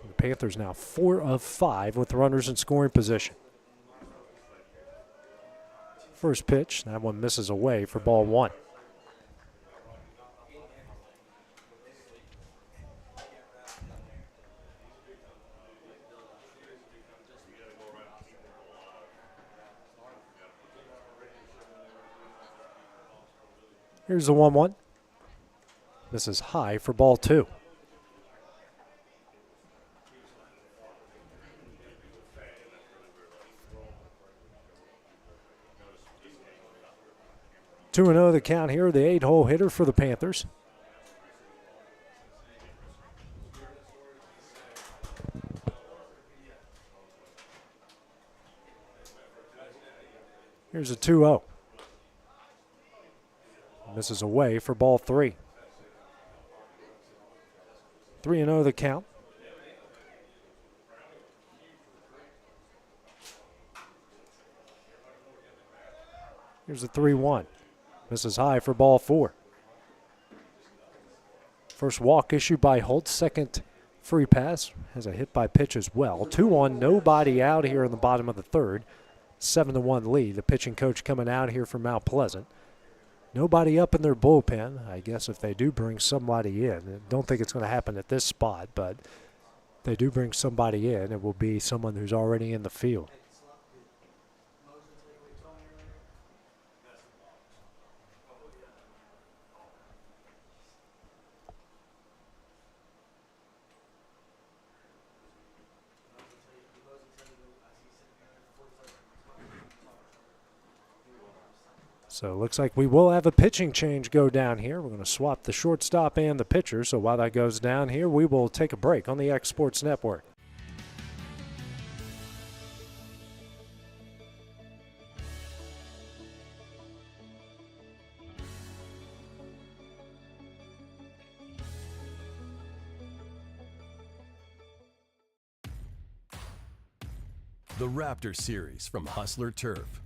The Panthers now 4 of 5 with runners in scoring position. First pitch, that one misses away for ball 1. Here's the 1-1. This is high for ball 2. Two and 0 the count here, the 8-hole hitter for the Panthers. Here's a 2-0. Misses away for ball 3. 3-0 the count. Here's a 3-1. Misses high for ball 4. First walk issued by Holt. Second free pass. Has a hit by pitch as well. 2-1, nobody out here in the bottom of the third. 7-1 lead. The pitching coach coming out here from Mount Pleasant. Nobody up in their bullpen. I guess if they do bring somebody in, I don't think it's going to happen at this spot, but if they do bring somebody in, it will be someone who's already in the field. So it looks like we will have a pitching change go down here. We're going to swap the shortstop and the pitcher. So while that goes down here, we will take a break on the X Sports Network. The Raptor Series from Hustler Turf.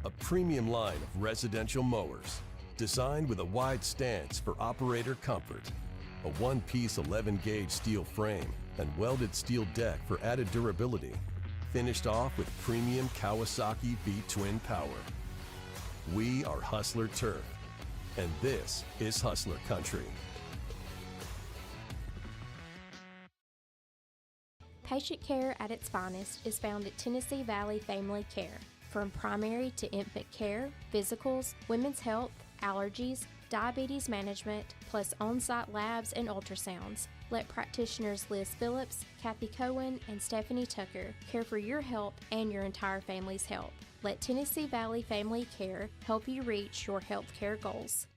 A premium line of residential mowers designed with a wide stance for operator comfort. A one-piece 11-gauge steel frame and welded steel deck for added durability. Finished off with premium Kawasaki V-twin power. We are Hustler Turf, and this is Hustler Country. Patient care at its finest is found at Tennessee Valley Family Care. From primary to infant care, physicals, women's health, allergies, diabetes management, plus on-site labs and ultrasounds. Let practitioners Liz Phillips, Kathy Cohen, and Stephanie Tucker care for your health and your entire family's health. Let Tennessee Valley Family Care help you reach your health care goals.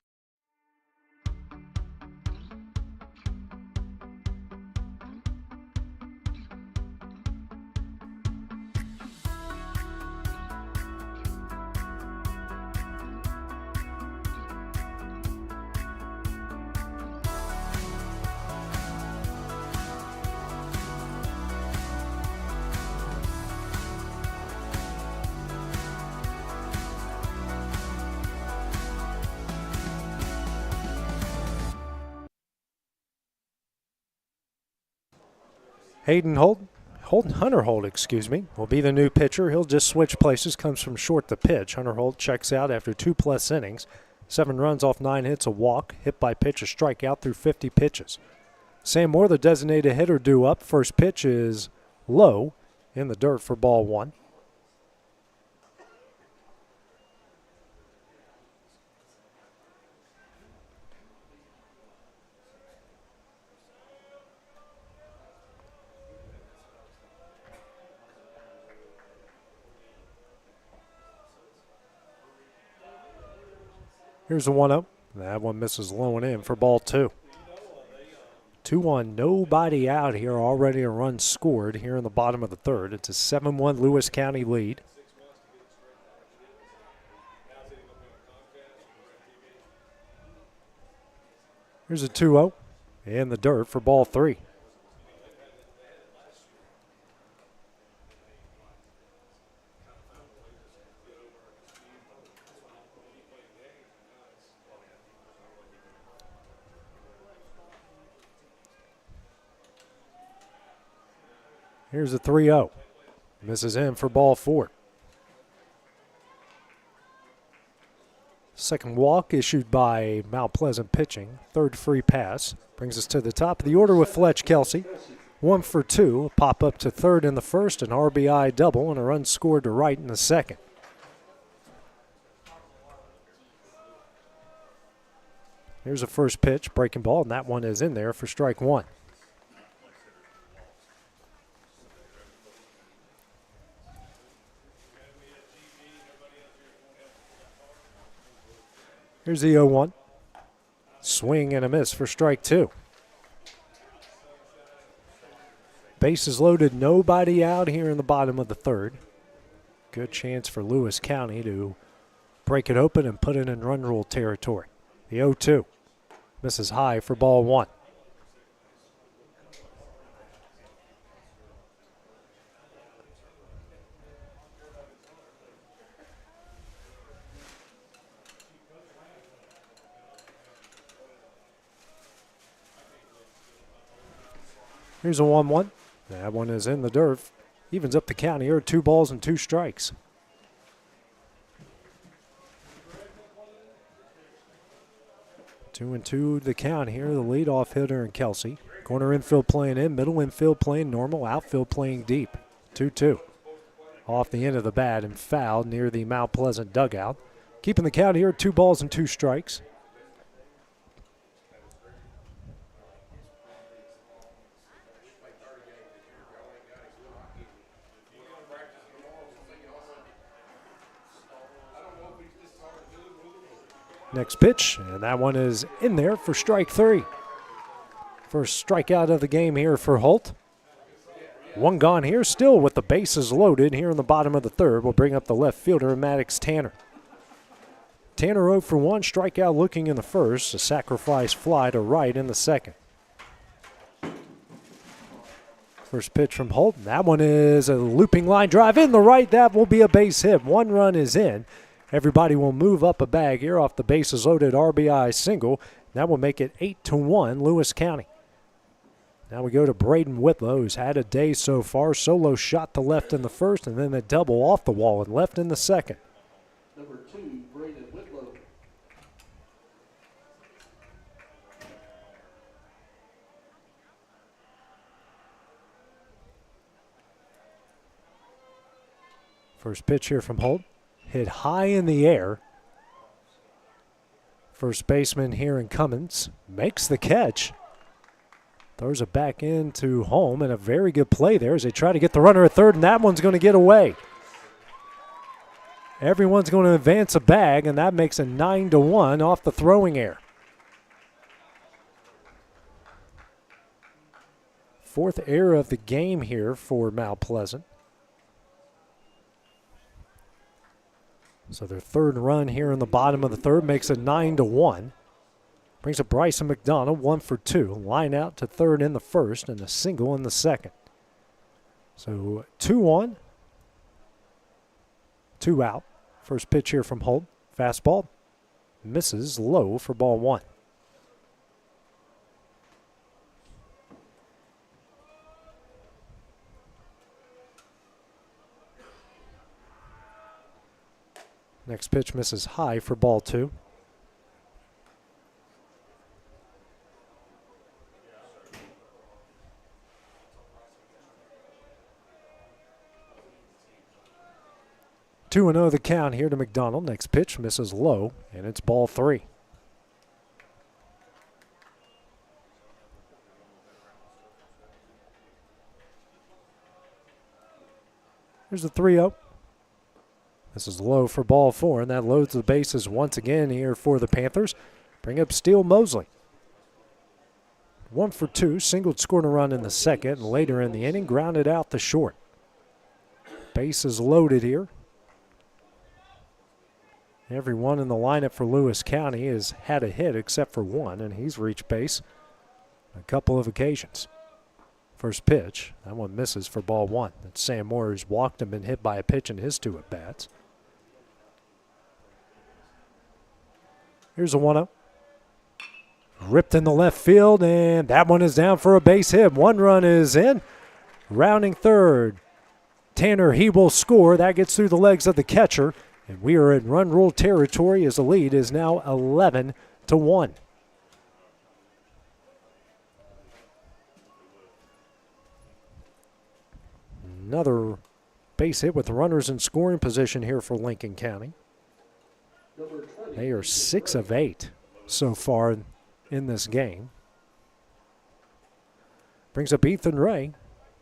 Hunter Holt, will be the new pitcher. He'll just switch places, comes from short to pitch. Hunter Holt checks out after 2+ innings. 7 runs off 9 hits, a walk, hit by pitch, a strikeout through 50 pitches. Sam Moore, the designated hitter, due up. First pitch is low in the dirt for ball 1. Here's the 1-0. That one misses low and in for ball 2. 2-1, nobody out here. Already a run scored here in the bottom of the third. It's a 7-1 Lewis County lead. Here's a 2-0 in the dirt for ball 3. Here's a 3-0. Misses in for ball 4. Second walk issued by Mount Pleasant pitching. Third free pass. Brings us to the top of the order with Fletch Kelsey. 1 for 2. A pop up to third in the first, an RBI double, and a run scored to right in the second. Here's a first pitch, breaking ball, and that one is in there for strike 1. Here's the 0-1. Swing and a miss for strike 2. Bases loaded, nobody out here in the bottom of the third. Good chance for Lewis County to break it open and put it in run rule territory. The 0-2. Misses high for ball 1. Here's a 1-1. That one is in the dirt. Evens up the count here, 2 balls and 2 strikes. Two and two the count here. The leadoff hitter in Kelsey. Corner infield playing in, middle infield playing normal, outfield playing deep. 2-2. Off the end of the bat and fouled near the Mount Pleasant dugout. Keeping the count here, 2 balls and 2 strikes. Next pitch, and that one is in there for strike 3. First strikeout of the game here for Holt. 1 gone here, still with the bases loaded here in the bottom of the third. We'll bring up the left fielder, Maddox Tanner. Tanner 0 for 1, strikeout looking in the first, a sacrifice fly to right in the second. First pitch from Holton. That one is a looping line drive in the right. That will be a base hit. One run is in. Everybody will move up a bag here off the bases loaded RBI single. That will make it 8-1 Lewis County. Now we go to Braden Whitlow, who's had a day so far. Solo shot to left in the first, and then a double off the wall and left in the second. Number 2, Braden Whitlow. First pitch here from Holt. Hit high in the air. First baseman here in Cummins makes the catch. Throws it back into home, and a very good play there as they try to get the runner at third, and that one's going to get away. Everyone's going to advance a bag, and that makes it 9-1 off the throwing error. Fourth error of the game here for Mount Pleasant. So their third run here in the bottom of the third makes it 9-1. Brings up Bryson McDonald, 1 for 2. Line out to third in the first and a single in the second. So 2-1. 2 out. First pitch here from Holt. Fastball. Misses low for ball 1. Next pitch misses high for ball 2. Two and 0 the count here to McDonald. Next pitch misses low, and it's ball 3. Here's the 3-0. This is low for ball 4, and that loads the bases once again here for the Panthers. Bring up Steele Mosley. 1 for 2, singled, scored a run in the second, and later in the inning, grounded out the short. Bases loaded here. Everyone in the lineup for Lewis County has had a hit except for one, and he's reached base a couple of occasions. First pitch, that one misses for ball 1. That's Sam Moore, who's walked and been hit by a pitch in his 2 at-bats. Here's a 1-0. Ripped in the left field, and that one is down for a base hit. 1 run is in. Rounding third, Tanner, he will score. That gets through the legs of the catcher, and we are in run rule territory as the lead is now 11-1. Another base hit with runners in scoring position here for Lincoln County. They are 6 of 8 so far in this game. Brings up Ethan Ray.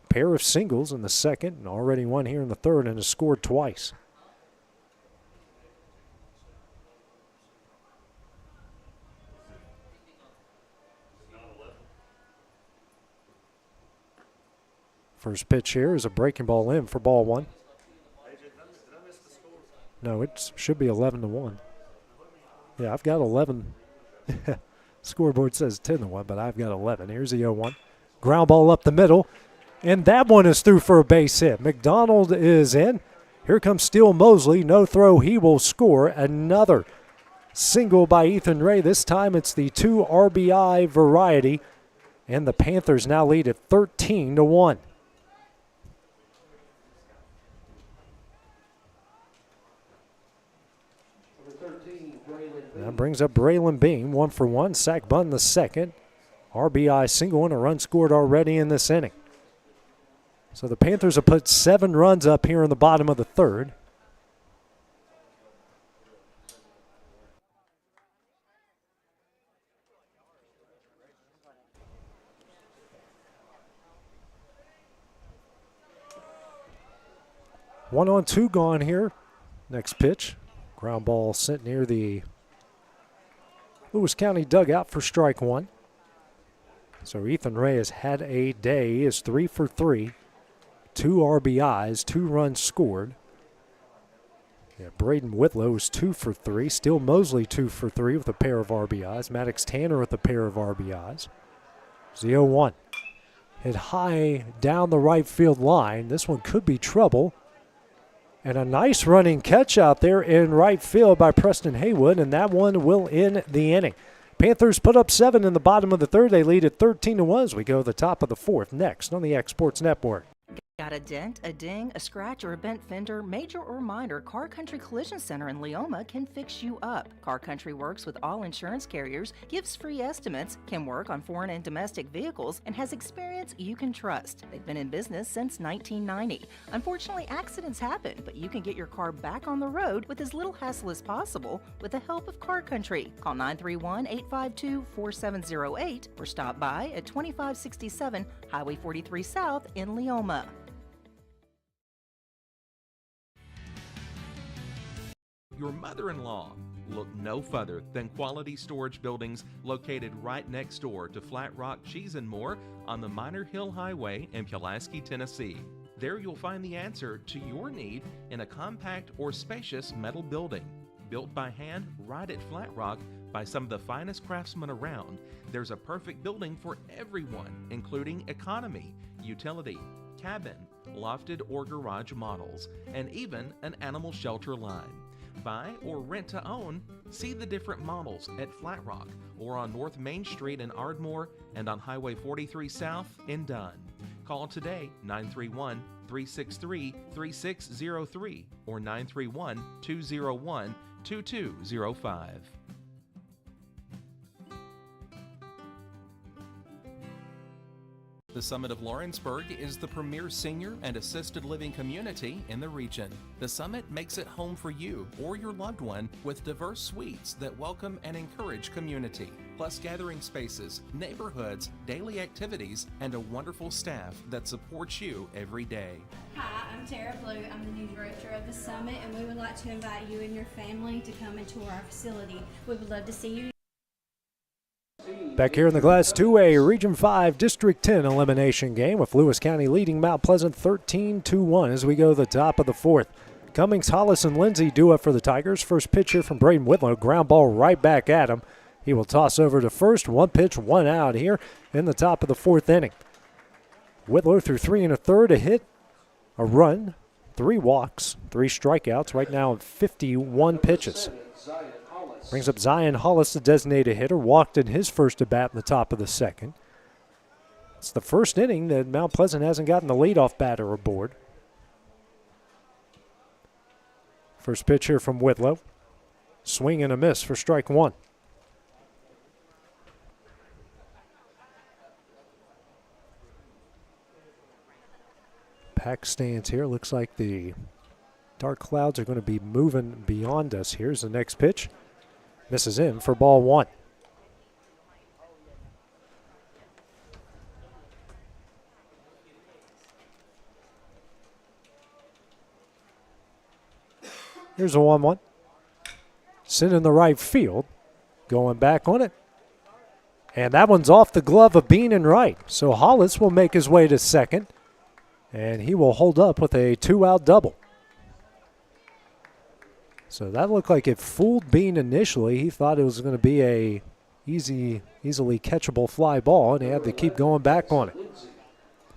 Pair of singles in the second and already one here in the third and has scored twice. First pitch here is a breaking ball in for ball 1. No, it should be 11-1. Yeah, I've got 11. Scoreboard says 10-1, but I've got 11. Here's the 0-1. Ground ball up the middle, and that one is through for a base hit. McDonald is in. Here comes Steele Mosley. No throw. He will score. Another single by Ethan Ray. This time it's the 2 RBI variety, and the Panthers now lead at 13-1. That brings up Braylon Beam, 1 for 1. Sack bunt in the second. RBI single and a run scored already in this inning. So the Panthers have put 7 runs up here in the bottom of the third. One on 2 gone here. Next pitch. Ground ball sent near the Lewis County dugout for strike 1. So Ethan Ray has had a day. He is 3 for 3. 2 RBIs, 2 runs scored. Yeah, Braden Whitlow is 2 for 3. Steele Mosley 2 for 3 with a pair of RBIs. Maddox Tanner with a pair of RBIs. 0-1. hit high down the right field line. This one could be trouble. And a nice running catch out there in right field by Preston Haywood, and that one will end the inning. Panthers put up 7 in the bottom of the third. They lead at 13-1 as we go to the top of the fourth next on the X Sports Network. Got a dent, a ding, a scratch, or a bent fender? Major or minor, Car Country Collision Center in Leoma can fix you up. Car Country works with all insurance carriers, gives free estimates, can work on foreign and domestic vehicles, and has experience you can trust. They've been in business since 1990. Unfortunately, accidents happen, but you can get your car back on the road with as little hassle as possible with the help of Car Country. Call 931-852-4708 or stop by at 2567 Highway 43 South in Leoma. Your mother-in-law. Look no further than Quality Storage Buildings located right next door to Flat Rock Cheese and More on the Minor Hill Highway in Pulaski, Tennessee. There you'll find the answer to your need in a compact or spacious metal building. Built by hand right at Flat Rock by some of the finest craftsmen around, there's a perfect building for everyone, including economy, utility, cabin, lofted or garage models, and even an animal shelter line. Buy or rent to own, see the different models at Flat Rock or on North Main Street in Ardmore and on Highway 43 South in Dunn. Call today 931-363-3603 or 931-201-2205. The Summit of Lawrenceburg is the premier senior and assisted living community in the region. The Summit makes it home for you or your loved one with diverse suites that welcome and encourage community, plus gathering spaces, neighborhoods, daily activities, and a wonderful staff that supports you every day. Hi, I'm Tara Blue. I'm the new director of the Summit, and we would like to invite you and your family to come and tour our facility. We would love to see you. Back here in the Class 2A Region 5 District 10 elimination game with Lewis County leading Mount Pleasant 13-1 as we go to the top of the fourth. Cummings, Hollis, and Lindsay do up for the Tigers. First pitch here from Braden Whitlow. Ground ball right back at him. He will toss over to first. One pitch, one out here in the top of the fourth inning. Whitlow threw 3 1/3, a hit, a run, 3 walks, 3 strikeouts. Right now 51 pitches. Brings up Zion Hollis, the designated hitter, walked in his first at bat in the top of the second. It's the first inning that Mount Pleasant hasn't gotten the leadoff batter aboard. First pitch here from Whitlow. Swing and a miss for strike one. Pack stands here. Looks like the dark clouds are going to be moving beyond us. Here's the next pitch. Misses in for ball one. Here's a 1-1. Sent in the right field. Going back on it. And that one's off the glove of Bean and Wright. So Hollis will make his way to second. And he will hold up with a 2-out double. So that looked like it fooled Bean initially. He thought it was going to be a easily catchable fly ball, and he had to keep going back on it.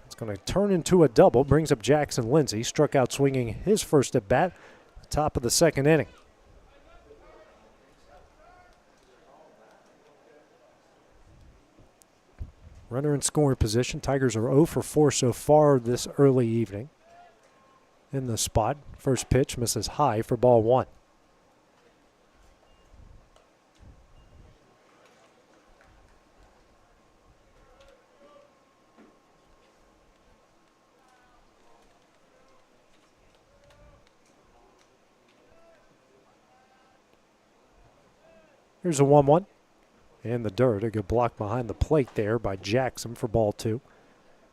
It's going to turn into a double. Brings up Jackson Lindsay. Struck out swinging his first at bat, top of the second inning. Runner in scoring position. Tigers are 0 for 4 so far this early evening. In the spot. First pitch misses high for ball one. Here's a 1-1. In the dirt. A good block behind the plate there by Jackson for ball two.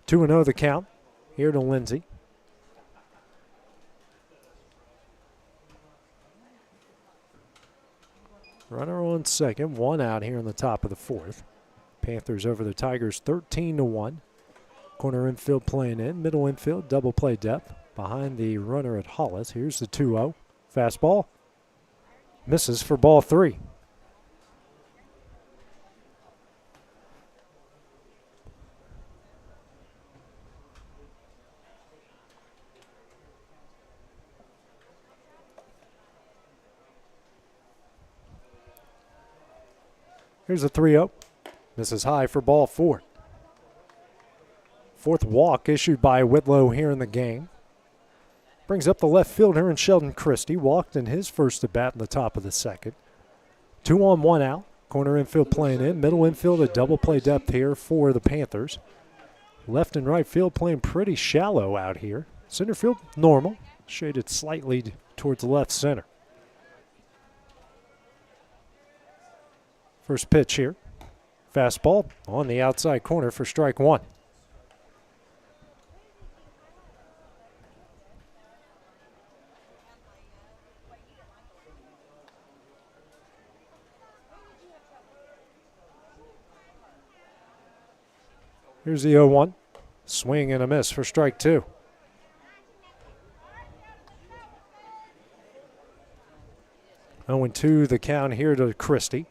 2-0 the count. Here to Lindsay. Runner on second. 1 out here in the top of the fourth. Panthers over the Tigers 13-1. Corner infield playing in. Middle infield double play depth. Behind the runner at Hollis. Here's the 2-0. Fastball. Misses for ball three. Here's a 3-0. Misses high for ball 4. Fourth walk issued by Whitlow here in the game. Brings up the left fielder in Sheldon Christie. Walked in his first at bat in the top of the second. 2 on, 1 out. Corner infield playing in. Middle infield a double play depth here for the Panthers. Left and right field playing pretty shallow out here. Center field normal. Shaded slightly towards left center. First pitch here. Fastball on the outside corner for strike 1. Here's the 0-1. Swing and a miss for strike 2. Oh, 2 the count here to Christie.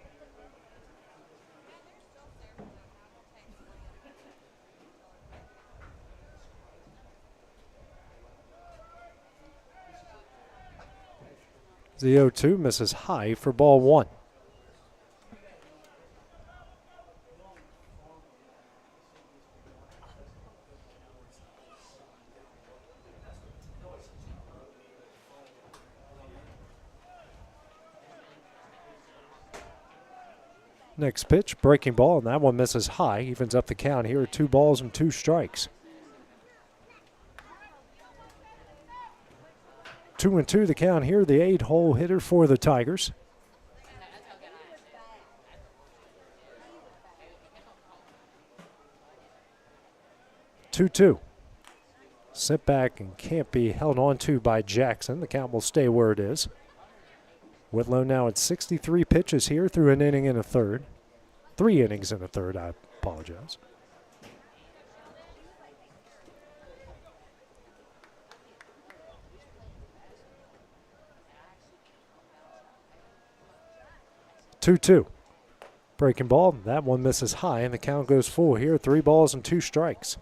The 0-2 misses high for ball 1. Next pitch, breaking ball, and that one misses high. Evens up the count here, 2 balls and 2 strikes. 2-2 the count here, the 8-hole hitter for the Tigers. Two. Sent back and can't be held on to by Jackson. The count will stay where it is. Whitlow now at 63 pitches here through an inning and a third. 3 innings and a third, I apologize. Two. Breaking ball, that one misses high, and the count goes full here. 3 balls and 2 strikes.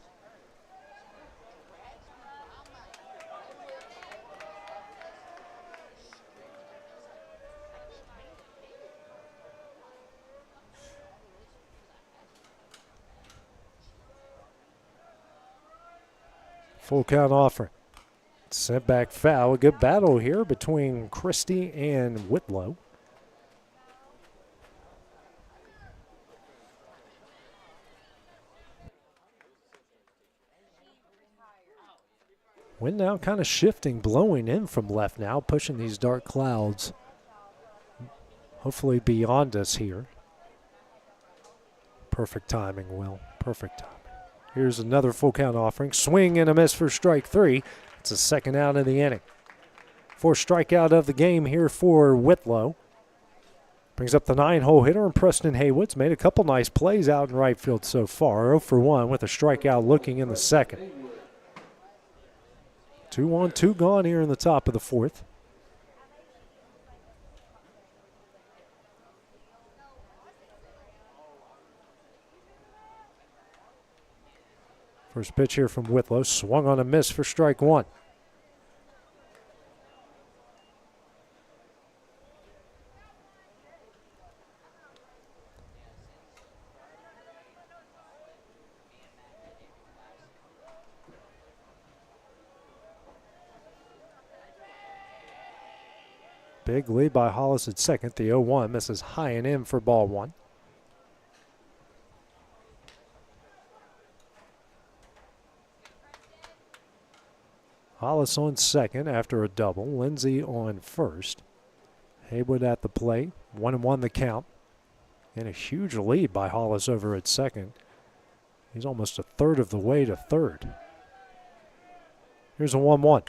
Full count offering. Sent back foul. A good battle here between Christie and Whitlow. Wind now kind of shifting, blowing in from left now, pushing these dark clouds hopefully beyond us here. Perfect timing, Will. Perfect timing. Here's another full count offering. Swing and a miss for strike 3. It's the second out of the inning. 4th strikeout of the game here for Whitlow. Brings up the 9-hole hitter, and Preston Haywood's made a couple nice plays out in right field so far. 0 for 1 with a strikeout looking in the second. 2 on, 2 gone here in the top of the 4th. First pitch here from Whitlow, swung on a miss for strike 1. Big lead by Hollis at second. The 0-1 misses high and in for ball 1. Hollis on second after a double. Lindsay on first. Haywood at the plate. 1-1 the count. And a huge lead by Hollis over at second. He's almost a third of the way to third. Here's a 1-1.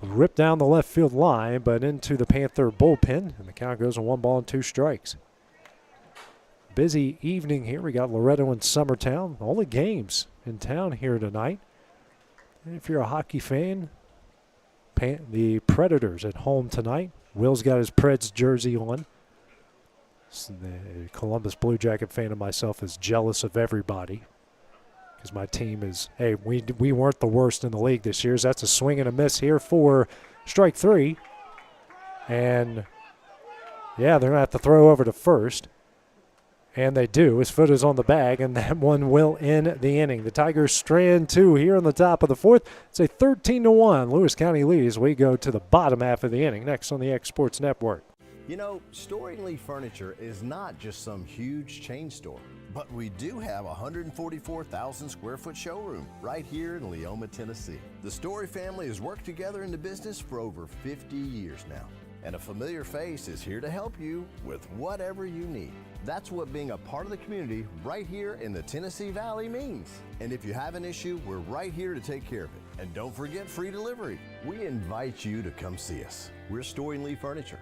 Ripped down the left field line, but into the Panther bullpen, and the count goes on 1 ball and 2 strikes. Busy evening here. We got Loretto and Summertown. Only games in town here tonight. And if you're a hockey fan, the Predators at home tonight. Will's got his Preds jersey on. So the Columbus Blue Jacket fan of myself is jealous of everybody. Because my team is, hey, we weren't the worst in the league this year. So that's a swing and a miss here for strike 3. And, yeah, they're going to have to throw over to first. And they do. His foot is on the bag, and that one will end the inning. The Tigers strand 2 here on the top of the 4th. It's a 13-1 Lewis County lead as we go to the bottom half of the inning. Next on the X Sports Network. You know, Storing Lee Furniture is not just some huge chain store, but we do have a 144,000 square foot showroom right here in Leoma, Tennessee. The Story family has worked together in the business for over 50 years now, and a familiar face is here to help you with whatever you need. That's what being a part of the community right here in the Tennessee Valley means. And if you have an issue, we're right here to take care of it. And don't forget free delivery. We invite you to come see us. We're Storing Lee Furniture.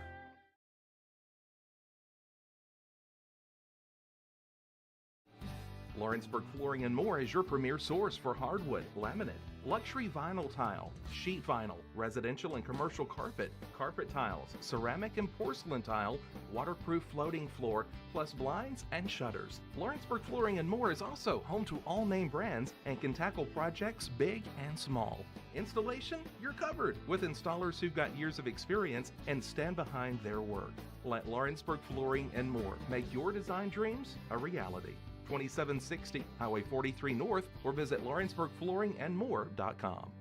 Lawrenceburg Flooring and More is your premier source for hardwood, laminate, luxury vinyl tile, sheet vinyl, residential and commercial carpet, carpet tiles, ceramic and porcelain tile, waterproof floating floor, plus blinds and shutters. Lawrenceburg Flooring and More is also home to all name brands and can tackle projects big and small. Installation, you're covered with installers who've got years of experience and stand behind their work. Let Lawrenceburg Flooring and More make your design dreams a reality. 2760 Highway 43 North, or visit lawrenceburgflooringandmore.com.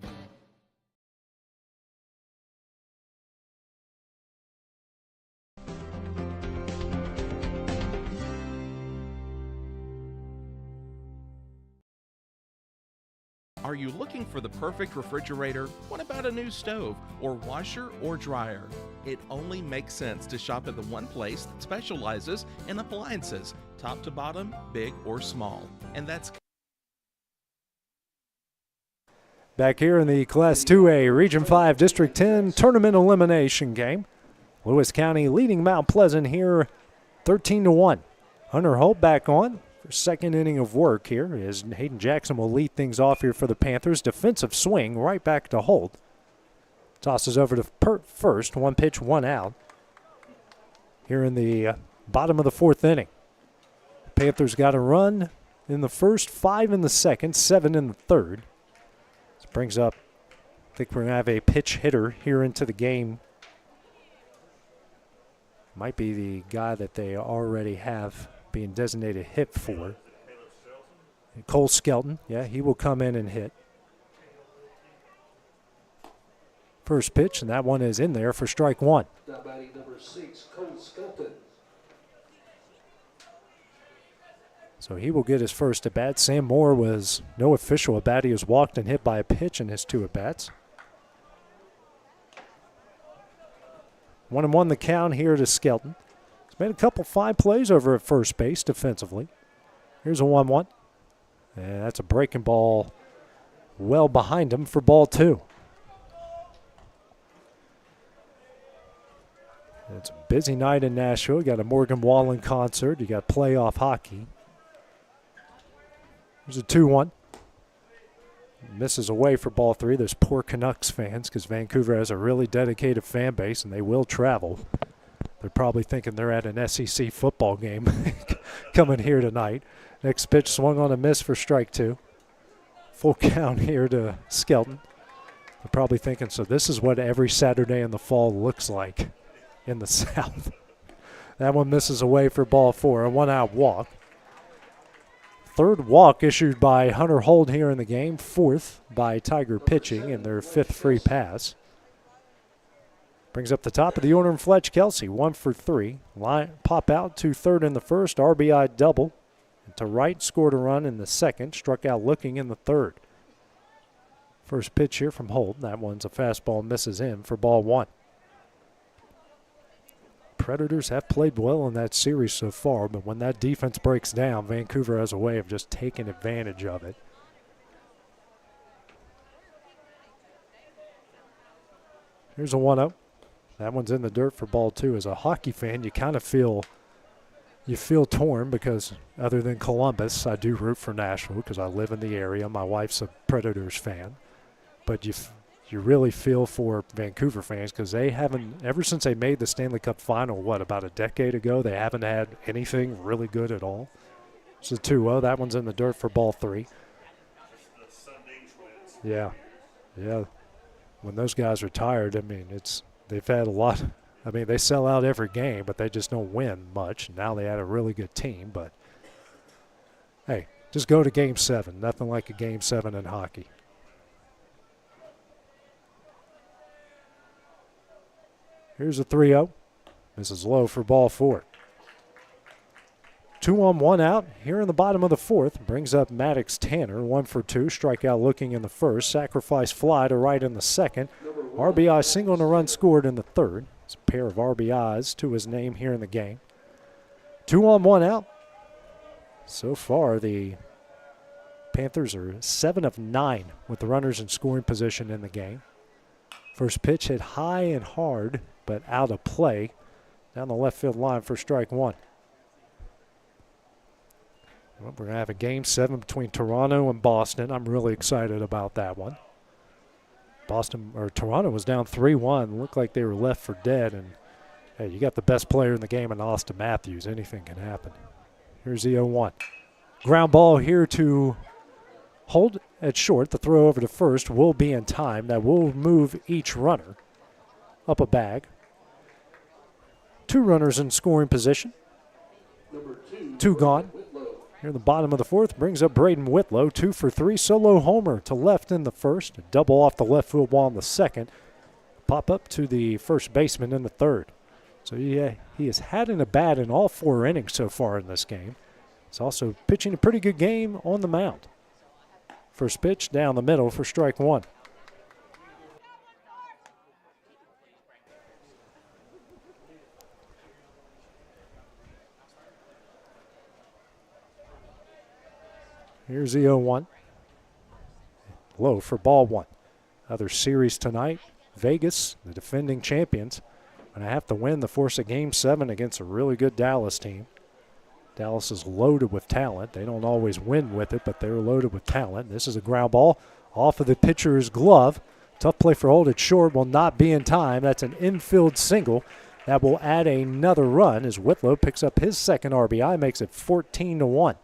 Are you looking for the perfect refrigerator? What about a new stove or washer or dryer? It only makes sense to shop at the one place that specializes in appliances, top to bottom, big or small. And that's Back here in the Class 2A Region 5 District 10 Tournament Elimination Game. Lewis County leading Mount Pleasant here 13-1. Hunter Holt back on for second inning of work here as Hayden Jackson will lead things off here for the Panthers. Defensive swing right back to Holt. Tosses over to first, 1 pitch, 1 out. Here in the bottom of the 4th inning. Panthers got a run in the first, 5 in the second, 7 in the third. This brings up, I think we're going to have a pitch hitter here into the game. Might be the guy that they already have being designated hit for. And Cole Skelton, yeah, he will come in and hit. First pitch, and that one is in there for strike 1. Now batting number 6, Cole Skelton. So he will get his first at-bat. Sam Moore was no official at-bat. He was walked and hit by a pitch in his 2 at-bats. 1-1 the count here to Skelton. He's made a couple fine plays over at first base defensively. Here's a 1-1. And that's a breaking ball well behind him for ball 2. It's a busy night in Nashville. You got a Morgan Wallen concert. You got playoff hockey. There's a 2-1. Misses away for ball 3. Those poor Canucks fans, because Vancouver has a really dedicated fan base and they will travel. They're probably thinking they're at an SEC football game coming here tonight. Next pitch swung on a miss for strike 2. Full count here to Skelton. They're probably thinking, so this is what every Saturday in the fall looks like in the South. That one misses away for ball 4, a 1-out walk. Third walk issued by Hunter Holt here in the game. 4th by Tiger pitching in their 5th free pass. Brings up the top of the order in Fletch Kelsey, 1 for 3. Pop out to third in the first, RBI double. And to right, scored a run in the second, struck out looking in the third. First pitch here from Holt. That one's a fastball, misses in for ball 1. Predators have played well in that series so far, but when that defense breaks down, Vancouver has a way of just taking advantage of it. Here's a 1-0. That one's in the dirt for ball 2. As a hockey fan, you kind of feel torn because other than Columbus, I do root for Nashville because I live in the area. My wife's a Predators fan. But you really feel for Vancouver fans because they haven't, ever since they made the Stanley Cup final, about a decade ago, they haven't had anything really good at all. It's a 2-0. That one's in the dirt for ball 3. Yeah. When those guys are tired, they've had a lot. They sell out every game, but they just don't win much. Now they had a really good team, but Hey, just go to Game 7. Nothing like a Game 7 in hockey. Here's a 3-0. This is low for ball 4. 2 on 1 out here in the bottom of the 4th. Brings up Maddox Tanner, 1 for 2. Strikeout looking in the 1st. Sacrifice fly to right in the 2nd. RBI single and a run scored in the 3rd. It's a pair of RBIs to his name here in the game. 2 on 1 out. So far, the Panthers are 7 of 9 with the runners in scoring position in the game. First pitch hit high and hard, but out of play down the left field line for strike 1. Well, we're going to have a Game 7 between Toronto and Boston. I'm really excited about that one. Toronto was down 3-1. Looked like they were left for dead. And, hey, you got the best player in the game in Austin Matthews. Anything can happen. Here's the 0-1. Ground ball here to hold at short. The throw over to first will be in time. That will move each runner up a bag. 2 runners in scoring position. 2 gone. Here in the bottom of the 4th, brings up Braden Whitlow, 2 for 3, solo homer to left in the 1st, a double off the left field wall in the 2nd, pop up to the first baseman in the 3rd. So yeah, he has had an at-bat in all 4 innings so far in this game. He's also pitching a pretty good game on the mound. First pitch down the middle for strike 1. Here's the 0-1. Low for ball 1. Other series tonight. Vegas, the defending champions, going to have to win to force a Game 7 against a really good Dallas team. Dallas is loaded with talent. They don't always win with it, but they're loaded with talent. This is a ground ball off of the pitcher's glove. Tough play for hold at short, will not be in time. That's an infield single. That will add another run as Whitlow picks up his 2nd RBI, makes it 14-1.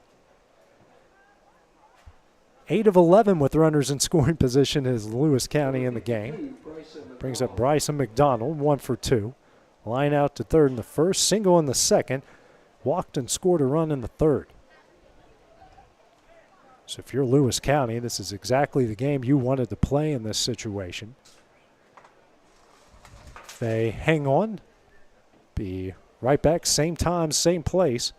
8 of 11 with runners in scoring position is Lewis County in the game. Brings up Bryson McDonald, 1 for 2. Line out to 3rd in the 1st, single in the 2nd. Walked and scored a run in the 3rd. So if you're Lewis County, this is exactly the game you wanted to play in this situation. If they hang on, be right back, same time, same place,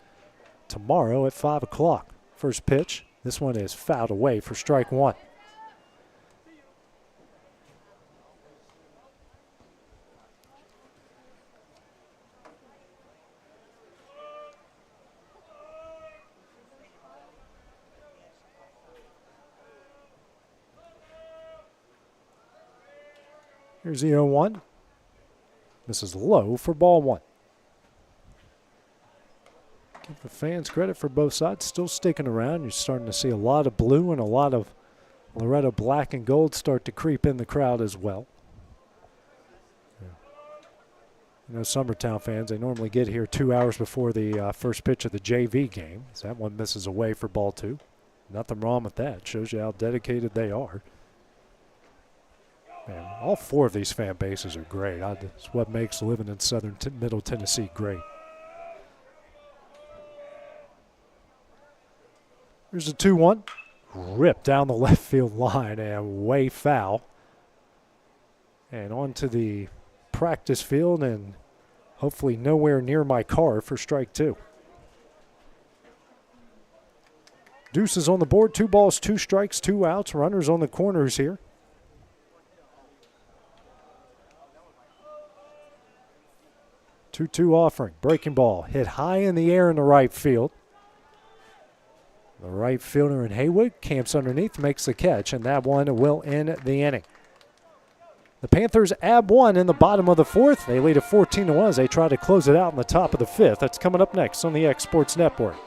tomorrow at 5 o'clock. First pitch. This one is fouled away for strike 1. Here's the 0-1. This is low for ball 1. Give the fans credit for both sides. Still sticking around. You're starting to see a lot of blue and a lot of Loretto black and gold start to creep in the crowd as well. You know, Summertown fans, they normally get here 2 hours before the first pitch of the JV game. So that one misses away for ball 2. Nothing wrong with that. Shows you how dedicated they are. Man, all 4 of these fan bases are great. That's what makes living in southern Middle Tennessee great. Here's a 2-1. Ripped down the left field line and way foul. And onto the practice field and hopefully nowhere near my car for strike 2. Deuce is on the board. 2 balls, 2 strikes, 2 outs. Runners on the corners here. Two-two offering. Breaking ball. Hit high in the air in the right field. The right fielder in Haywood camps underneath, makes the catch, and that one will end the inning. The Panthers add 1 in the bottom of the 4th. They lead it 14-1 as they try to close it out in the top of the 5th. That's coming up next on the X Sports Network.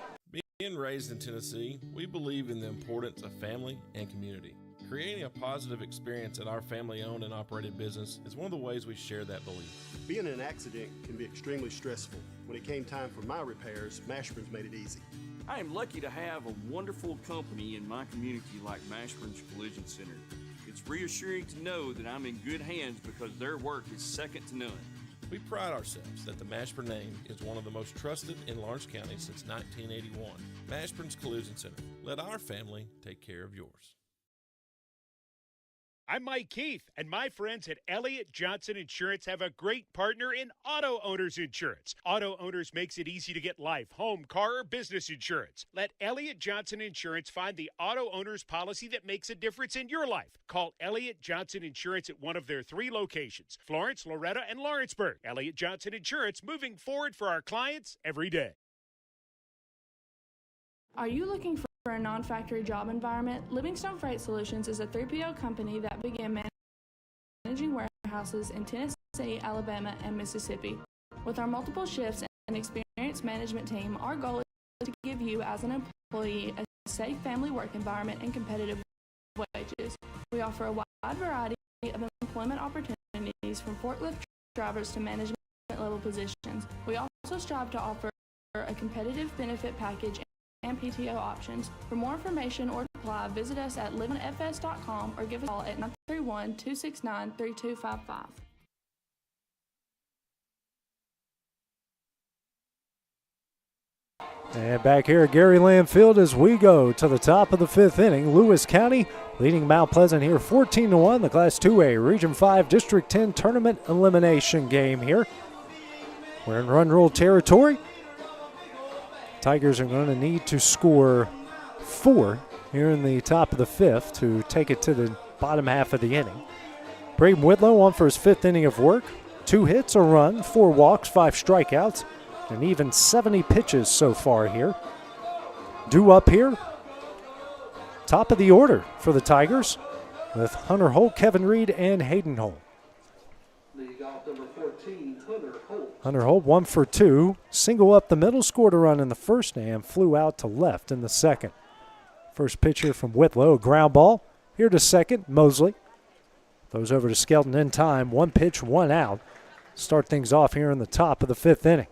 Being raised in Tennessee, we believe in the importance of family and community. Creating a positive experience at our family-owned and operated business is one of the ways we share that belief. Being in an accident can be extremely stressful. When it came time for my repairs, Mashburn's made it easy. I am lucky to have a wonderful company in my community like Mashburn's Collision Center. It's reassuring to know that I'm in good hands because their work is second to none. We pride ourselves that the Mashburn name is one of the most trusted in Lawrence County since 1981. Mashburn's Collision Center. Let our family take care of yours. I'm Mike Keith, and my friends at Elliott Johnson Insurance have a great partner in Auto Owners Insurance. Auto Owners makes it easy to get life, home, car, or business insurance. Let Elliott Johnson Insurance find the Auto Owners policy that makes a difference in your life. Call Elliott Johnson Insurance at one of their 3 locations, Florence, Loretto, and Lawrenceburg. Elliott Johnson Insurance, moving forward for our clients every day. Are you looking for a non-factory job environment? Livingstone Freight Solutions is a 3PL company that began managing warehouses in Tennessee, Alabama, and Mississippi. With our multiple shifts and experienced management team, our goal is to give you as an employee a safe family work environment and competitive wages. We offer a wide variety of employment opportunities from forklift drivers to management level positions. We also strive to offer a competitive benefit package and PTO options. For more information or to apply, visit us at liveonfs.com or give us a call at 931-269-3255. And back here at Gary Lamm Field as we go to the top of the 5th inning. Lewis County leading Mount Pleasant here 14-1, the Class 2A Region 5 District 10 Tournament Elimination game here. We're in run rule territory. Tigers are going to need to score 4 here in the top of the 5th to take it to the bottom half of the inning. Braden Whitlow on for his 5th inning of work. 2 hits, a run, 4 walks, 5 strikeouts, and even 70 pitches so far here. Due up here, top of the order for the Tigers with Hunter Holt, Kevin Reed, and Hayden Holt. Leading off number 14, Hunter Holt. Hunter Holt 1 for 2, single up the middle, scored a run in the first and flew out to left in the second. First pitch here from Whitlow, a ground ball. Here to second, Mosley. Throws over to Skelton in time, 1 pitch, 1 out. Start things off here in the top of the 5th inning.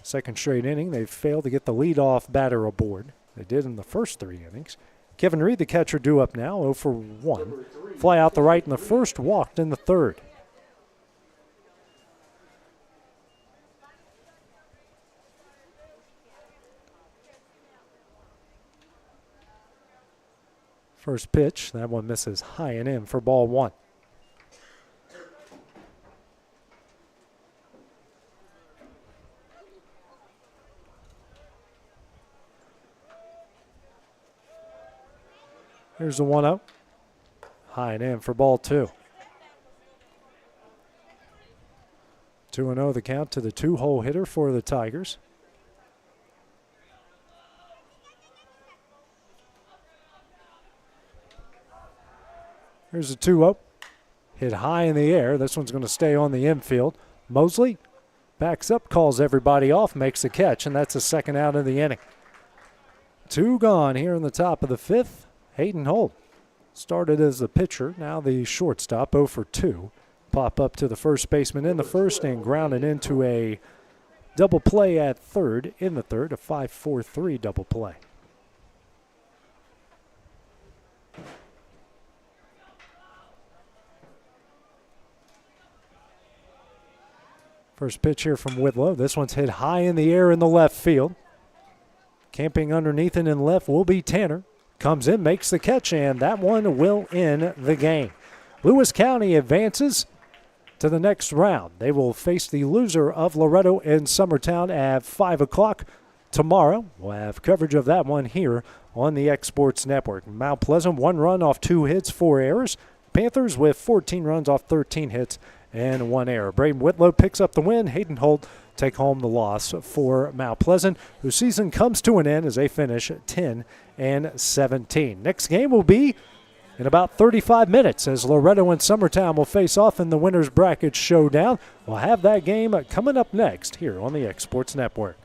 Second straight inning, they've failed to get the leadoff batter aboard. They did in the first 3 innings. Kevin Reed, the catcher, due up now, 0 for 1. Fly out the right in the first, walked in the third. First pitch, that one misses high and in for ball 1. Here's the 1-0. High and in for ball 2. 2-0 the count to the 2-hole hitter for the Tigers. Here's a 2-0. Hit high in the air. This one's going to stay on the infield. Mosley backs up, calls everybody off, makes the catch, and that's the second out of the inning. 2 gone here in the top of the 5th. Hayden Holt started as the pitcher, now the shortstop, 0 for 2. Pop up to the first baseman in the first and grounded into a double play at third in the third, a 5-4-3 double play. First pitch here from Whitlow. This one's hit high in the air in the left field. Camping underneath it in left will be Tanner. Comes in, makes the catch, and that one will end the game. Lewis County advances to the next round. They will face the loser of Loretto and Summertown at 5 o'clock tomorrow. We'll have coverage of that one here on the X Sports Network. Mount Pleasant, 1 run off 2 hits, 4 errors. Panthers with 14 runs off 13 hits and 1 error. Braden Whitlow picks up the win. Hayden Holt take home the loss for Mount Pleasant, whose season comes to an end as they finish 10-17. Next game will be in about 35 minutes as Loretto and Summertown will face off in the winner's bracket showdown. We'll have that game coming up next here on the X Sports Network.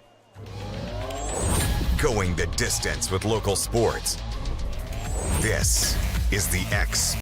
Going the distance with local sports. This is the X